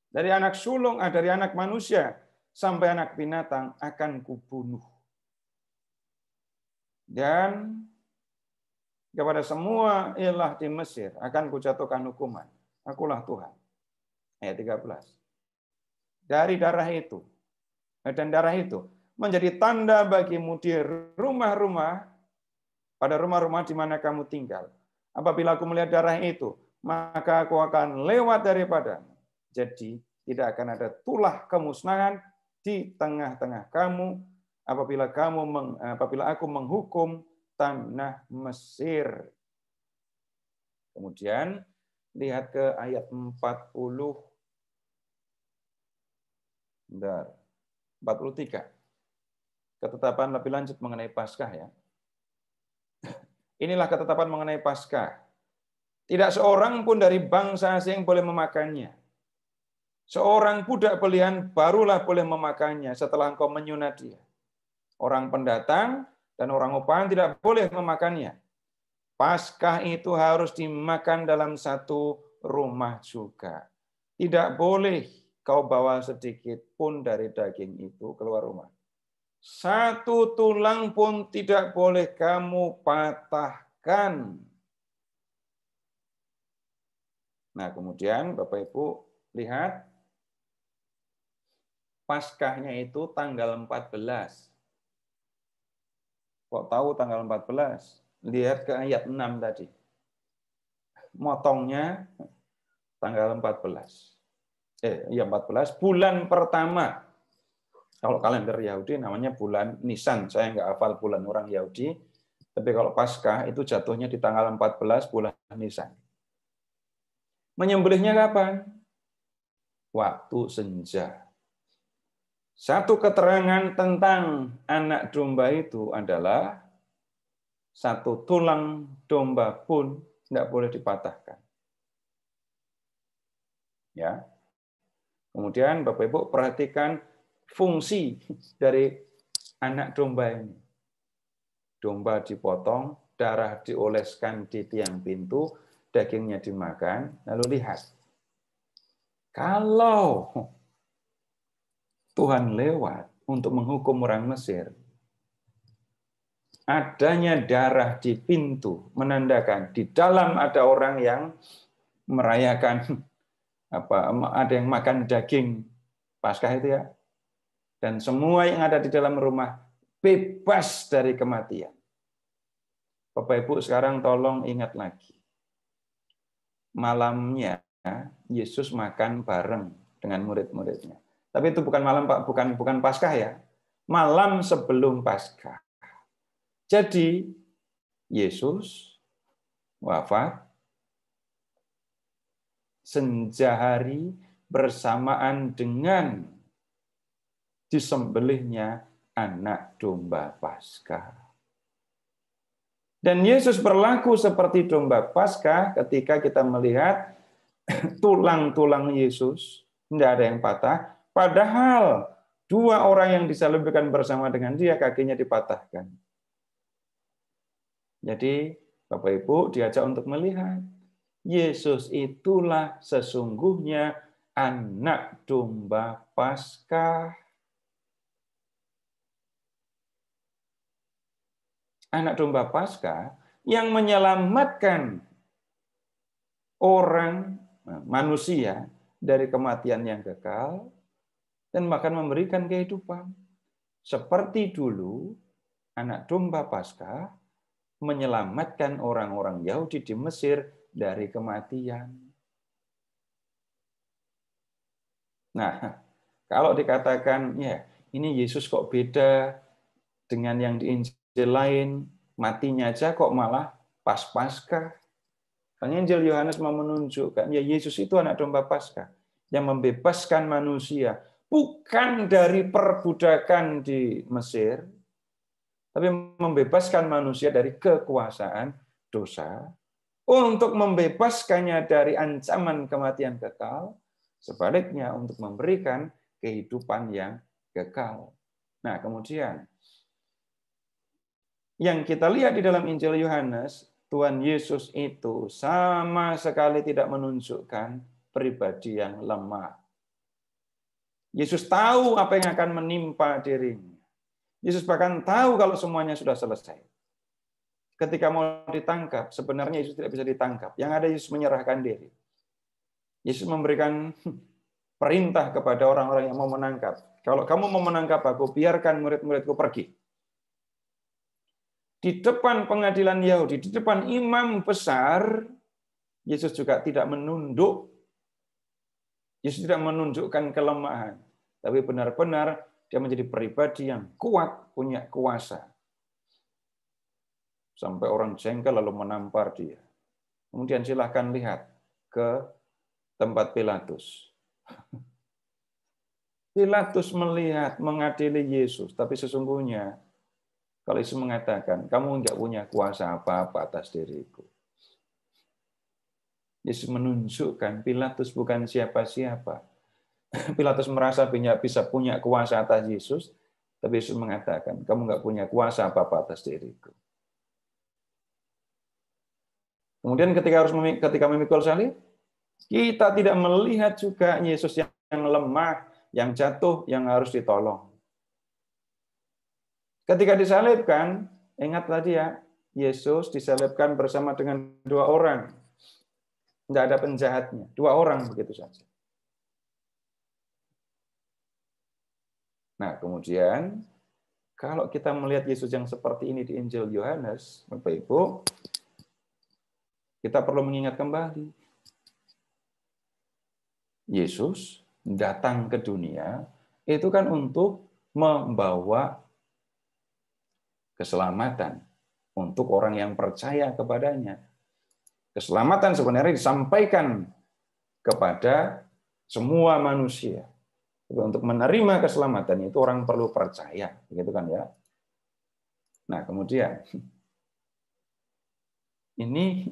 dari anak manusia sampai anak binatang akan kubunuh. Dan kepada semua ilah di Mesir akan kujatuhkan hukuman. Akulah Tuhan. Ayat 13. Dari darah itu, dan darah itu menjadi tanda bagimu di rumah-rumah, pada rumah-rumah di mana kamu tinggal. Apabila aku melihat darah itu, maka aku akan lewat daripadamu. Jadi tidak akan ada tulah kemusnahan di tengah-tengah kamu apabila aku menghukum tanah Mesir. Kemudian lihat ke ayat 40. 43. Ketetapan lebih lanjut mengenai Paskah ya. Inilah ketetapan mengenai Paskah. Tidak seorang pun dari bangsa asing boleh memakannya. Seorang budak belian barulah boleh memakannya setelah engkau menyunat dia. Orang pendatang dan orang upahan tidak boleh memakannya. Paskah itu harus dimakan dalam satu rumah juga. Tidak boleh kau bawa sedikit pun dari daging itu keluar rumah. Satu tulang pun tidak boleh kamu patahkan. Nah, kemudian Bapak Ibu lihat Paskahnya itu tanggal 14. Kok tahu tanggal 14? Lihat ke ayat 6 tadi. Motongnya tanggal 14. 14 bulan pertama. Kalau kalender Yahudi namanya bulan Nisan. Saya nggak hafal bulan orang Yahudi. Tapi kalau Paskah itu jatuhnya di tanggal 14 bulan Nisan. Menyembelihnya kapan? Waktu senja. Satu keterangan tentang anak domba itu adalah satu tulang domba pun tidak boleh dipatahkan. Ya. Kemudian Bapak Ibu perhatikan fungsi dari anak domba ini. Domba dipotong, darah dioleskan di tiang pintu, dagingnya dimakan, lalu lihat. Kalau Tuhan lewat untuk menghukum orang Mesir, adanya darah di pintu menandakan di dalam ada orang yang merayakan ada yang makan daging Paskah itu ya. Dan semua yang ada di dalam rumah bebas dari kematian. Bapak Ibu sekarang tolong ingat lagi. Malamnya Yesus makan bareng dengan murid-muridnya. Tapi itu bukan malam Pak, bukan Paskah ya. Malam sebelum Paskah. Jadi Yesus wafat senja hari bersamaan dengan disembelihnya anak domba Paskah. Dan Yesus berlaku seperti domba Paskah ketika kita melihat tulang-tulang Yesus tidak ada yang patah, padahal dua orang yang disalibkan bersama dengan dia kakinya dipatahkan. Jadi Bapak Ibu diajak untuk melihat Yesus itulah sesungguhnya anak domba Paskah. Anak domba Paskah yang menyelamatkan orang, manusia dari kematian yang kekal dan bahkan memberikan kehidupan. Seperti dulu anak domba Paskah menyelamatkan orang-orang Yahudi di Mesir dari kematian. Nah, kalau dikatakan ya ini Yesus kok beda dengan yang di Injil lain, matinya aja kok malah pas Paskah. Karena Injil Yohanes mau menunjukkan ya Yesus itu anak domba Paskah yang membebaskan manusia bukan dari perbudakan di Mesir, tapi membebaskan manusia dari kekuasaan dosa untuk membebaskannya dari ancaman kematian kekal, sebaliknya untuk memberikan kehidupan yang kekal. Nah, kemudian yang kita lihat di dalam Injil Yohanes, Tuhan Yesus itu sama sekali tidak menunjukkan pribadi yang lemah. Yesus tahu apa yang akan menimpa dirinya. Yesus bahkan tahu kalau semuanya sudah selesai. Ketika mau ditangkap, sebenarnya Yesus tidak bisa ditangkap. Yang ada Yesus menyerahkan diri. Yesus memberikan perintah kepada orang-orang yang mau menangkap. Kalau kamu mau menangkap aku, biarkan murid-muridku pergi. Di depan pengadilan Yahudi, di depan imam besar, Yesus juga tidak menunduk. Yesus tidak menunjukkan kelemahan. Tapi benar-benar dia menjadi pribadi yang kuat, punya kuasa. Sampai orang jengkel lalu menampar dia. Kemudian silahkan lihat ke tempat Pilatus. Pilatus melihat, mengadili Yesus. Tapi sesungguhnya, kalau Yesus mengatakan, kamu enggak punya kuasa apa-apa atas diriku. Yesus menunjukkan Pilatus bukan siapa-siapa. Pilatus merasa bisa punya kuasa atas Yesus, tapi Yesus mengatakan, kamu enggak punya kuasa apa-apa atas diriku. Kemudian ketika memikul salib, kita tidak melihat juga Yesus yang lemah, yang jatuh, yang harus ditolong. Ketika disalibkan, ingat tadi ya, Yesus disalibkan bersama dengan 2 orang. Tidak ada penjahatnya, 2 orang begitu saja. Nah, kemudian kalau kita melihat Yesus yang seperti ini di Injil Yohanes, Bapak Ibu, kita perlu mengingat kembali. Yesus datang ke dunia itu kan untuk membawa keselamatan untuk orang yang percaya kepadanya. Keselamatan sebenarnya disampaikan kepada semua manusia. Untuk menerima keselamatan itu orang perlu percaya, begitu kan ya? Nah, kemudian ini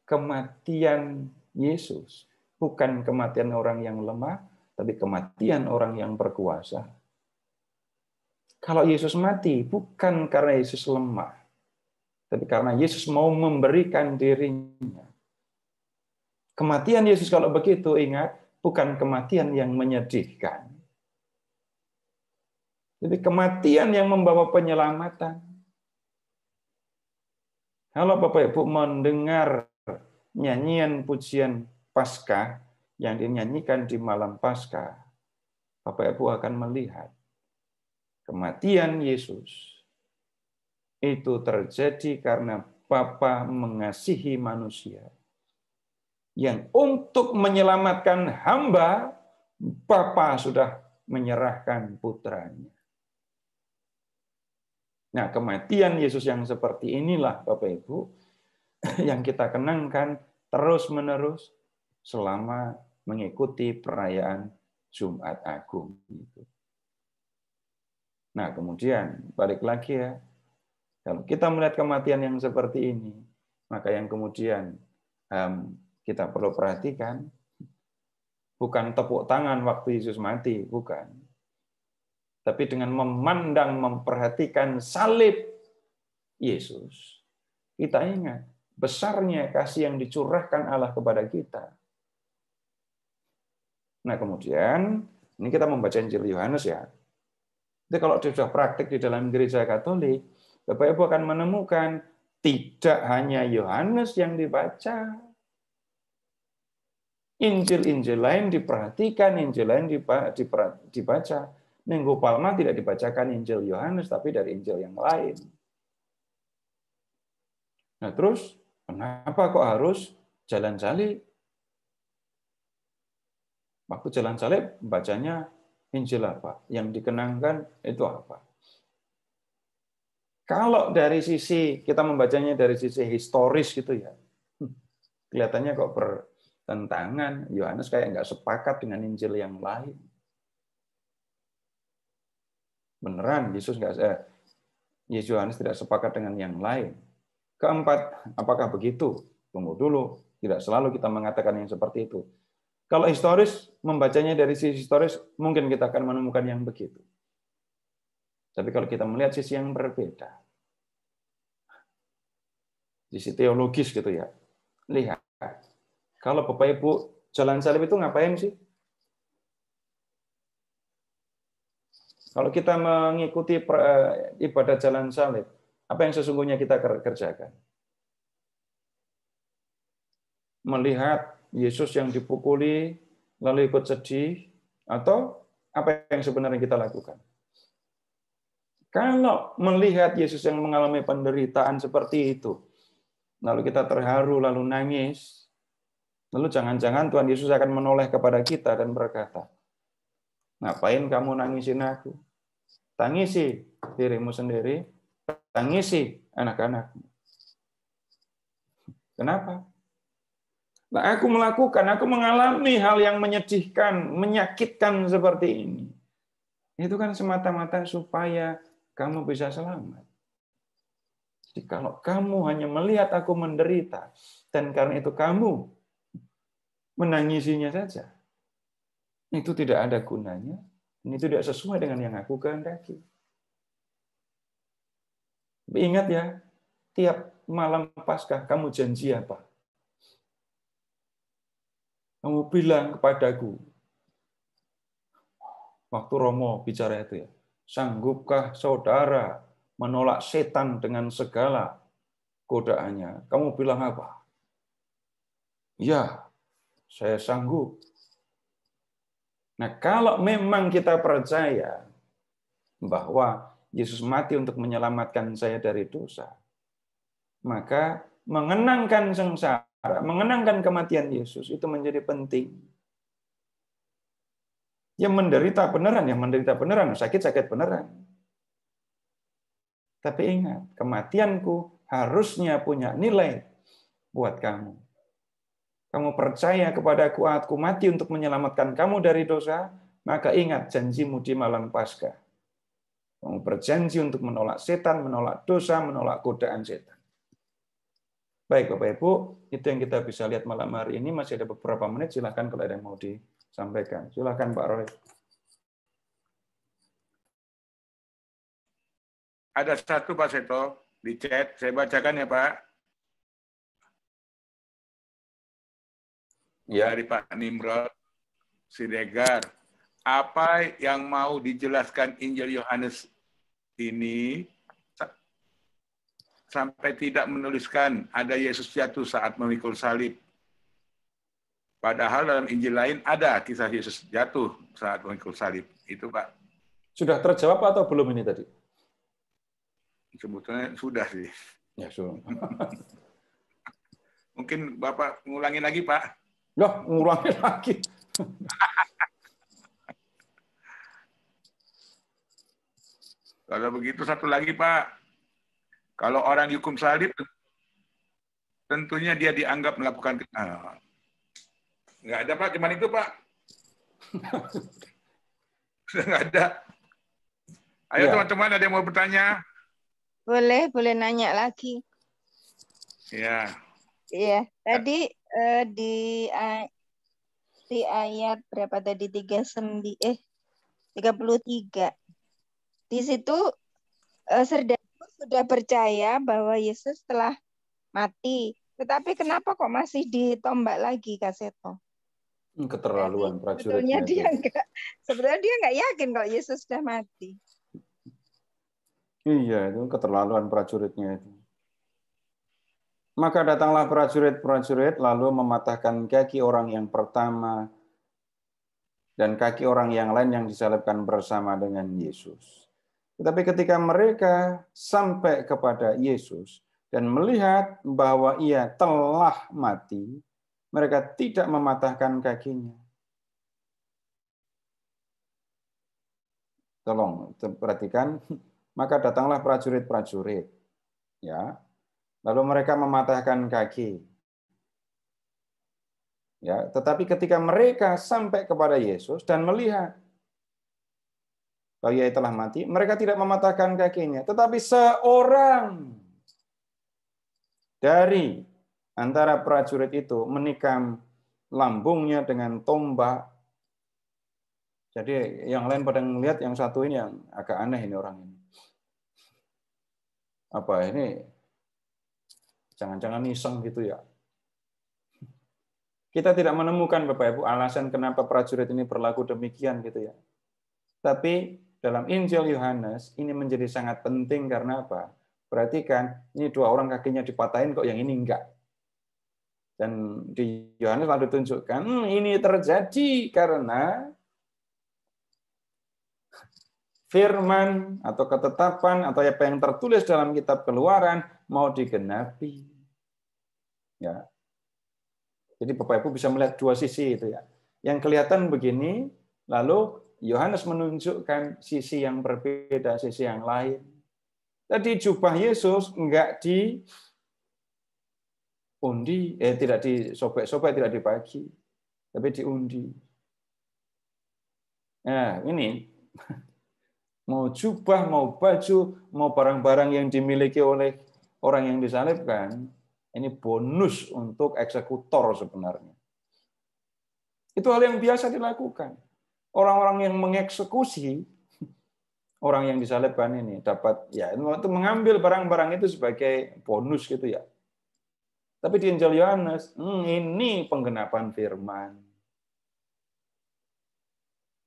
kematian Yesus bukan kematian orang yang lemah, tapi kematian orang yang berkuasa. Kalau Yesus mati, bukan karena Yesus lemah, tapi karena Yesus mau memberikan dirinya. Kematian Yesus kalau begitu, ingat, bukan kematian yang menyedihkan. Jadi kematian yang membawa penyelamatan. Kalau Bapak Ibu mendengar nyanyian pujian Paskah yang dinyanyikan di malam Paskah, Bapak Ibu akan melihat kematian Yesus itu terjadi karena Bapa mengasihi manusia. Yang untuk menyelamatkan hamba, Bapa sudah menyerahkan putranya. Nah, kematian Yesus yang seperti inilah, Bapak Ibu, yang kita kenangkan terus-menerus selama mengikuti perayaan Jumat Agung. Nah, kemudian balik lagi ya, kalau kita melihat kematian yang seperti ini, maka yang kemudian kita perlu perhatikan, bukan tepuk tangan waktu Yesus mati, bukan. Tapi dengan memandang, memperhatikan salib Yesus, kita ingat besarnya kasih yang dicurahkan Allah kepada kita. Nah, kemudian ini kita membaca Injil Yohanes ya. Jadi kalau sudah praktik di dalam gereja Katolik, Bapak Ibu akan menemukan tidak hanya Yohanes yang dibaca. Injil-injil lain diperhatikan, Injil lain dibaca. Minggu Palma tidak dibacakan Injil Yohanes, tapi dari Injil yang lain. Nah terus, kenapa kok harus jalan salib? Waktu jalan salib, bacanya Injil apa? Yang dikenangkan itu apa? Kalau dari sisi, kita membacanya dari sisi historis gitu ya. Kelihatannya kok bertentangan. Yohanes kayak nggak sepakat dengan Injil yang lain. Beneran Yesus Yohanes tidak sepakat dengan yang lain. Keempat, apakah begitu? Tunggu dulu. Tidak selalu kita mengatakan yang seperti itu. Kalau historis, membacanya dari sisi historis, mungkin kita akan menemukan yang begitu. Tapi kalau kita melihat sisi yang berbeda, sisi teologis gitu ya, lihat, kalau Bapak Ibu jalan salib itu ngapain sih? Kalau kita mengikuti ibadah jalan salib, apa yang sesungguhnya kita kerjakan? Melihat Yesus yang dipukuli, lalu ikut sedih, atau apa yang sebenarnya kita lakukan? Kalau melihat Yesus yang mengalami penderitaan seperti itu, lalu kita terharu, lalu nangis, lalu jangan-jangan Tuhan Yesus akan menoleh kepada kita dan berkata, ngapain kamu nangisin aku? Tangisi dirimu sendiri, tangisi anak-anakmu. Kenapa? Nah, aku mengalami hal yang menyedihkan, menyakitkan seperti ini. Itu kan semata-mata supaya kamu bisa selamat. Jadi kalau kamu hanya melihat aku menderita, dan karena itu kamu menangisinya saja, itu tidak ada gunanya, ini tidak sesuai dengan yang aku kehendaki. Tapi ingat ya, tiap malam Paskah kamu janji apa? Kamu bilang kepadaku, waktu Romo bicara itu ya, sanggupkah saudara menolak setan dengan segala godaannya? Kamu bilang apa? Ya, saya sanggup. Nah, kalau memang kita percaya bahwa Yesus mati untuk menyelamatkan saya dari dosa, maka mengenangkan sengsara, mengenangkan kematian Yesus itu menjadi penting. Yang menderita beneran, sakit beneran. Tapi ingat, kematianku harusnya punya nilai buat kamu. Kamu percaya kepadaku, aku mati untuk menyelamatkan kamu dari dosa, maka ingat janjimu di malam Paskah. Kamu berjanji untuk menolak setan, menolak dosa, menolak godaan setan. Baik Bapak Ibu, itu yang kita bisa lihat malam hari ini. Masih ada beberapa menit, silakan kalau ada yang mau disampaikan. Silakan Pak Roy. Ada satu Pak Seto di chat, saya bacakan ya Pak. Ya. Dari Pak Nimrod Siregar. Apa yang mau dijelaskan Injil Yohanes ini sampai tidak menuliskan ada Yesus jatuh saat memikul salib. Padahal dalam Injil lain ada kisah Yesus jatuh saat memikul salib. Itu Pak. Sudah terjawab atau belum ini tadi? Sebetulnya sudah sih. Ya, sudah. Mungkin Bapak ngulangin lagi Pak. Loh, ngulangin lagi. Kalau begitu satu lagi Pak, kalau orang dihukum salib, tentunya dia dianggap melakukan nggak ada Pak, cuman itu Pak. Sudah nggak ada. Ayo teman-teman, ada yang mau bertanya? Boleh nanya lagi. Ya. Iya, tadi di ayat berapa tadi 33. Di situ Serdaku sudah percaya bahwa Yesus telah mati. Tetapi kenapa kok masih ditombak lagi, Kak Seto? Keterlaluan prajuritnya. Sebetulnya dia nggak yakin kalau Yesus sudah mati. Iya, itu keterlaluan prajuritnya itu. Maka datanglah prajurit-prajurit lalu mematahkan kaki orang yang pertama dan kaki orang yang lain yang disalibkan bersama dengan Yesus. Tetapi ketika mereka sampai kepada Yesus dan melihat bahwa ia telah mati, mereka tidak mematahkan kakinya. Tolong perhatikan, maka datanglah prajurit-prajurit, ya. Lalu mereka mematahkan kaki. Ya, tetapi ketika mereka sampai kepada Yesus dan melihat bahwa ia telah mati, mereka tidak mematahkan kakinya, tetapi seorang dari antara prajurit itu menikam lambungnya dengan tombak. Jadi yang lain pada melihat, yang satu ini yang agak aneh ini orang ini. Apa ini? Jangan-jangan iseng gitu ya. Kita tidak menemukan Bapak Ibu alasan kenapa prajurit ini berlaku demikian gitu ya. Tapi dalam Injil Yohanes ini menjadi sangat penting karena apa? Perhatikan, ini dua orang kakinya dipatahin kok yang ini enggak. Dan di Yohanes lalu tunjukkan, ini terjadi karena firman atau ketetapan atau apa yang tertulis dalam kitab Keluaran mau digenapi. Ya. Jadi Bapak Ibu bisa melihat dua sisi itu ya. Yang kelihatan begini, lalu Yohanes menunjukkan sisi yang berbeda, sisi yang lain. Tadi jubah Yesus enggak diundi, tidak disobek-sobek, tidak dibagi, tapi diundi. Nah, ini mau jubah, mau baju, mau barang-barang yang dimiliki oleh orang yang disalibkan, ini bonus untuk eksekutor sebenarnya. Itu hal yang biasa dilakukan. Orang-orang yang mengeksekusi orang yang disalibkan ini dapat ya itu mengambil barang-barang itu sebagai bonus gitu ya. Tapi di Injil Yohanes, ini penggenapan firman.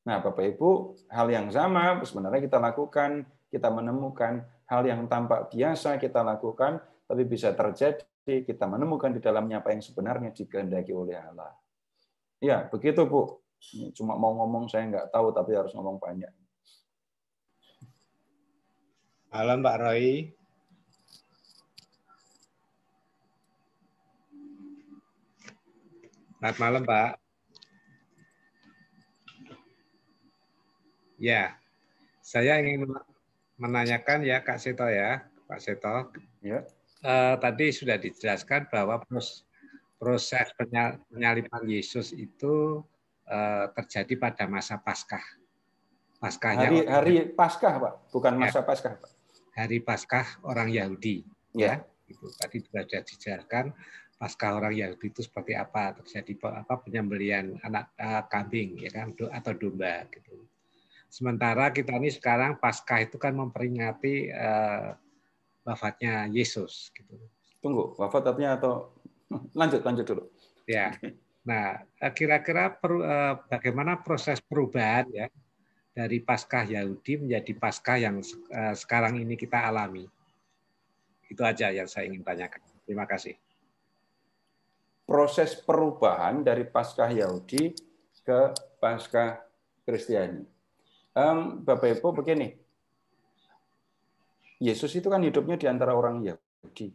Nah, Bapak Ibu, hal yang sama sebenarnya kita lakukan, kita menemukan hal yang tampak biasa kita lakukan, tapi bisa terjadi kita menemukan di dalamnya apa yang sebenarnya dikehendaki oleh Allah. Ya, begitu Bu. Cuma mau ngomong saya nggak tahu, tapi harus ngomong banyak. Malam Pak Roy. Selamat malam Pak. Ya, saya ingin menanyakan ya Kak Seto ya, Pak Seto. Ya. Tadi sudah dijelaskan bahwa proses penyaliban Yesus itu terjadi pada masa Paskah. Paskahnya hari Paskah, Pak, bukan masa Paskah, Pak. Hari Paskah orang Yahudi, ya. Itu tadi sudah dijelaskan Paskah orang Yahudi itu seperti apa, terjadi penyembelihan anak kambing, ya kan, atau domba, gitu. Sementara kita ini sekarang Paskah itu kan memperingati wafatnya Yesus, gitu. Tunggu, wafatnya atau lanjut dulu. Ya. Nah, kira-kira bagaimana proses perubahan ya dari Paskah Yahudi menjadi Paskah yang sekarang ini kita alami? Itu aja yang saya ingin tanyakan. Terima kasih. Proses perubahan dari Paskah Yahudi ke Paskah Kristiani. Bapak Ibu begini, Yesus itu kan hidupnya di antara orang Yahudi.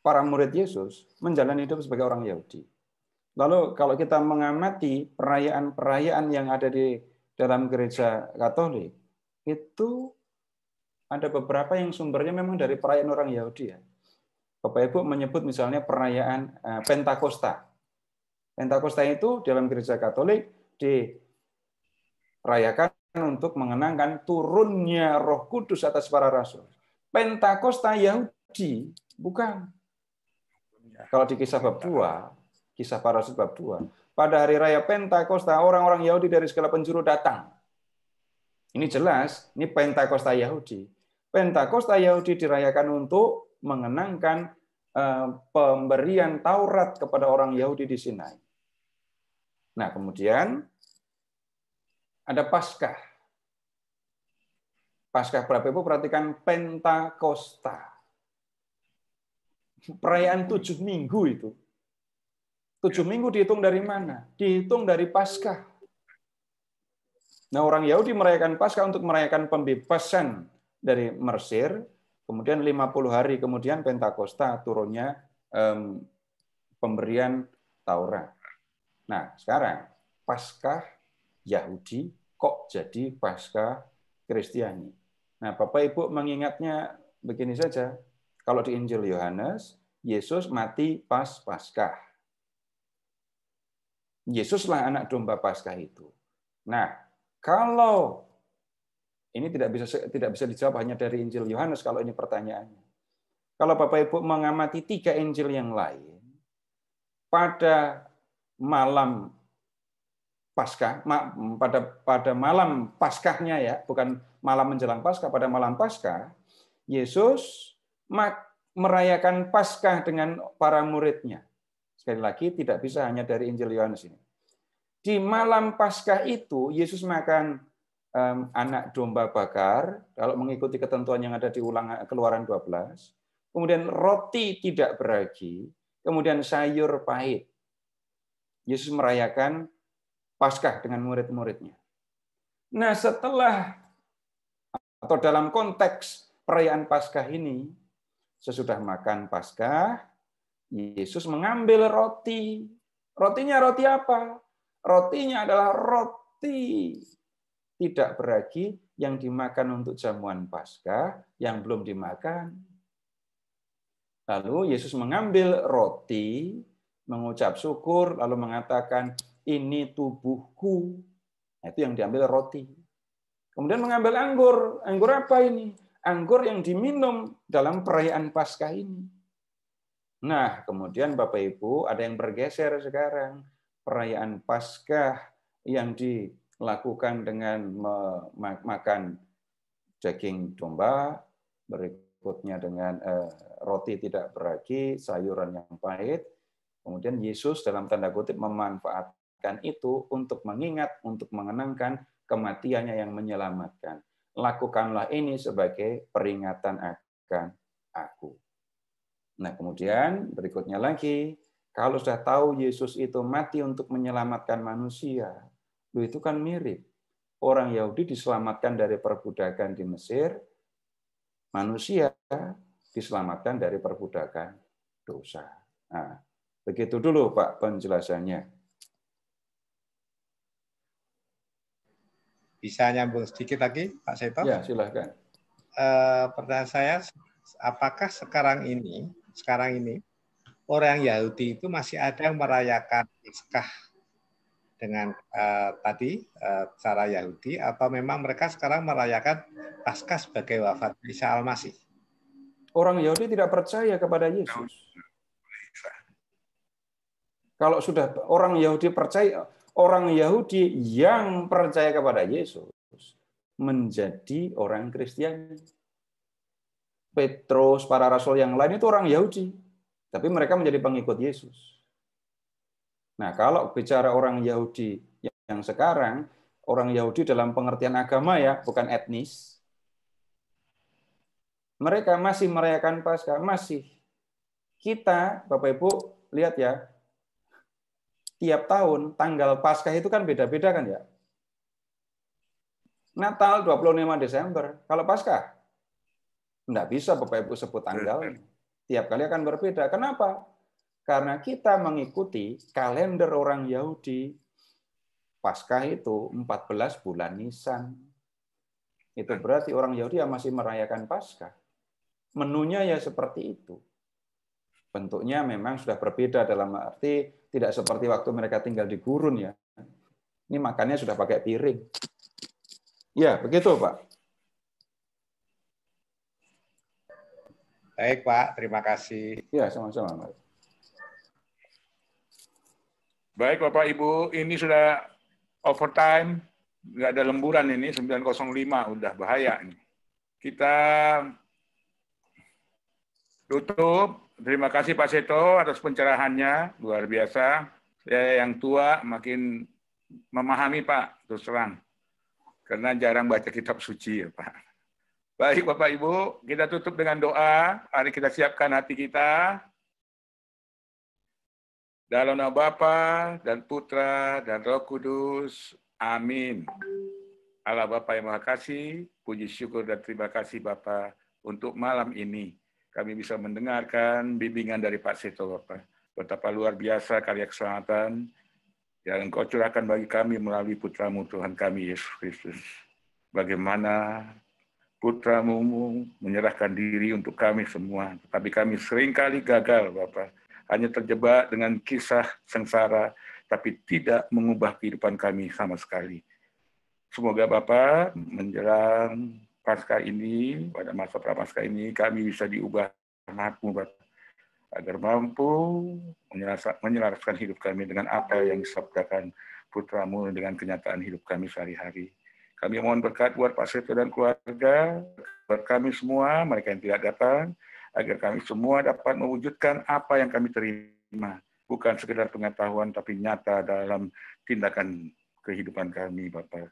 Para murid Yesus menjalani hidup sebagai orang Yahudi. Lalu kalau kita mengamati perayaan-perayaan yang ada di dalam gereja Katolik, itu ada beberapa yang sumbernya memang dari perayaan orang Yahudi ya. Bapak Ibu menyebut misalnya perayaan Pentakosta. Pentakosta itu dalam gereja Katolik dirayakan untuk mengenangkan turunnya Roh Kudus atas para rasul. Pentakosta Yahudi bukan. Kalau di kisah bab 2, kisah para rasul bab 2, pada hari raya Pentakosta orang-orang Yahudi dari segala penjuru datang. Ini jelas, ini Pentakosta Yahudi. Pentakosta Yahudi dirayakan untuk mengenangkan pemberian Taurat kepada orang Yahudi di Sinai. Nah, kemudian ada Paskah. Paskah berapa Ibu? Perhatikan Pentakosta. Perayaan 7 minggu itu. 7 minggu dihitung dari mana? Dihitung dari Paskah. Nah, orang Yahudi merayakan Paskah untuk merayakan pembebasan dari Mesir. Kemudian 50 hari kemudian Pentakosta turunnya pemberian Taurat. Nah, sekarang Paskah Yahudi kok jadi Paskah Kristiani. Nah, Bapak Ibu mengingatnya begini saja. Kalau di Injil Yohanes, Yesus mati pas Paskah. Yesuslah anak domba Paskah itu. Nah, kalau ini tidak bisa dijawab hanya dari Injil Yohanes kalau ini pertanyaannya. Kalau Bapak Ibu mengamati 3 Injil yang lain, pada malam Paskah, pada malam Paskahnya ya, bukan malam menjelang Paskah, pada malam Paskah, Yesus merayakan Paskah dengan para muridnya. Sekali lagi, tidak bisa hanya dari Injil Yohanes ini. Di malam Paskah itu, Yesus makan anak domba bakar, kalau mengikuti ketentuan yang ada di Keluaran 12, kemudian roti tidak beragi, kemudian sayur pahit. Yesus merayakan Paskah dengan murid-muridnya. Nah, setelah atau dalam konteks perayaan Paskah ini, sesudah makan Paskah, Yesus mengambil roti. Rotinya roti apa? Rotinya adalah roti tidak beragi yang dimakan untuk jamuan Paskah yang belum dimakan. Lalu Yesus mengambil roti, mengucap syukur, lalu mengatakan, ini tubuhku. Nah, itu yang diambil roti. Kemudian mengambil anggur. Anggur apa ini? Anggur yang diminum dalam perayaan Paskah ini. Nah, kemudian Bapak Ibu, ada yang bergeser sekarang. Perayaan Paskah yang dilakukan dengan makan daging domba, berikutnya dengan roti tidak beragi, sayuran yang pahit. Kemudian Yesus dalam tanda kutip memanfaatkan itu untuk mengingat, untuk mengenangkan kematiannya yang menyelamatkan. Lakukanlah ini sebagai peringatan akan aku. Nah, kemudian berikutnya lagi, kalau sudah tahu Yesus itu mati untuk menyelamatkan manusia, itu kan mirip. Orang Yahudi diselamatkan dari perbudakan di Mesir, manusia diselamatkan dari perbudakan dosa. Nah, begitu dulu Pak penjelasannya. Bisa nyambung sedikit lagi, Pak Seto? Ya, silahkan. Pertanyaan saya, apakah sekarang ini orang Yahudi itu masih ada yang merayakan Paskah dengan cara Yahudi, atau memang mereka sekarang merayakan Paskah sebagai wafat Isa Al-Masih? Orang Yahudi tidak percaya kepada Yesus. Kalau sudah orang Yahudi percaya, orang Yahudi yang percaya kepada Yesus menjadi orang Kristen. Petrus, para rasul yang lain itu orang Yahudi, tapi mereka menjadi pengikut Yesus. Nah, kalau bicara orang Yahudi yang sekarang, orang Yahudi dalam pengertian agama ya, bukan etnis. Mereka masih merayakan Paskah, masih. Kita, Bapak Ibu, lihat ya, tiap tahun tanggal Paskah itu kan beda-beda kan ya. Natal 25 Desember, kalau Paskah enggak bisa Bapak Ibu sebut tanggalnya. Tiap kali akan berbeda. Kenapa? Karena kita mengikuti kalender orang Yahudi. Paskah itu 14 bulan Nisan. Itu berarti orang Yahudi yang masih merayakan Paskah. Menunya ya seperti itu. Bentuknya memang sudah berbeda, dalam arti tidak seperti waktu mereka tinggal di gurun ya. Ini makannya sudah pakai piring. Ya, begitu Pak. Baik Pak, terima kasih. Ya, sama-sama Pak. Baik Bapak Ibu, ini sudah overtime, nggak ada lemburan ini, 9:05, udah bahaya ini. Kita tutup. Terima kasih Pak Seto atas pencerahannya, luar biasa. Saya yang tua makin memahami Pak, terus terang. Karena jarang baca kitab suci ya Pak. Baik Bapak Ibu, kita tutup dengan doa. Mari kita siapkan hati kita. Dalam nama Bapa dan Putra dan Roh Kudus. Amin. Allah Bapa yang Maha Kasih, puji syukur dan terima kasih Bapa untuk malam ini. Kami bisa mendengarkan bimbingan dari Pak Seto, Bapak. Betapa luar biasa karya keselamatan yang Engkau curahkan bagi kami melalui Putramu Tuhan kami, Yesus Kristus. Bagaimana Putramu menyerahkan diri untuk kami semua. Tapi kami seringkali gagal, Bapak. Hanya terjebak dengan kisah sengsara, tapi tidak mengubah kehidupan kami sama sekali. Semoga Bapak menjelang Paskah ini, pada masa Prapaskah ini, kami bisa diubah agar mampu menyelaraskan hidup kami dengan apa yang disabdakan Putra-Mu dengan kenyataan hidup kami sehari-hari. Kami mohon berkat buat Pak Seto dan keluarga, buat kami semua, mereka yang tidak datang, agar kami semua dapat mewujudkan apa yang kami terima. Bukan sekedar pengetahuan, tapi nyata dalam tindakan kehidupan kami, Bapak.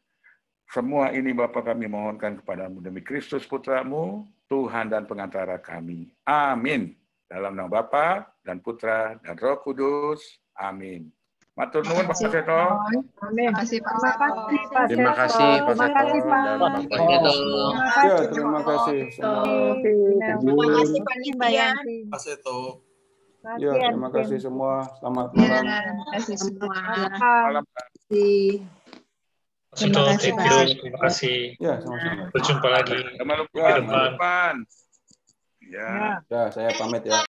Semua ini Bapak kami mohonkan kepadamu demi Kristus Putra-Mu, Tuhan dan pengantara kami. Amin. Dalam nama Bapa dan Putra dan Roh Kudus. Amin. Matur nuwun Pak Seto. Amin. Terima kasih Pak Terima kasih Seto Pak. dan Bapak Ibu semua. Ya, terima kasih semua. Terima kasih panitia. Pak Seto. Ya, terima kasih semua. Selamat Ya, malam. terima kasih semua. Malam. Terima kasih, Pak. Terima kasih. Ya, sama-sama. Berjumpa lagi. Sampai Ke depan. depan. Ya. Ya, saya pamit ya.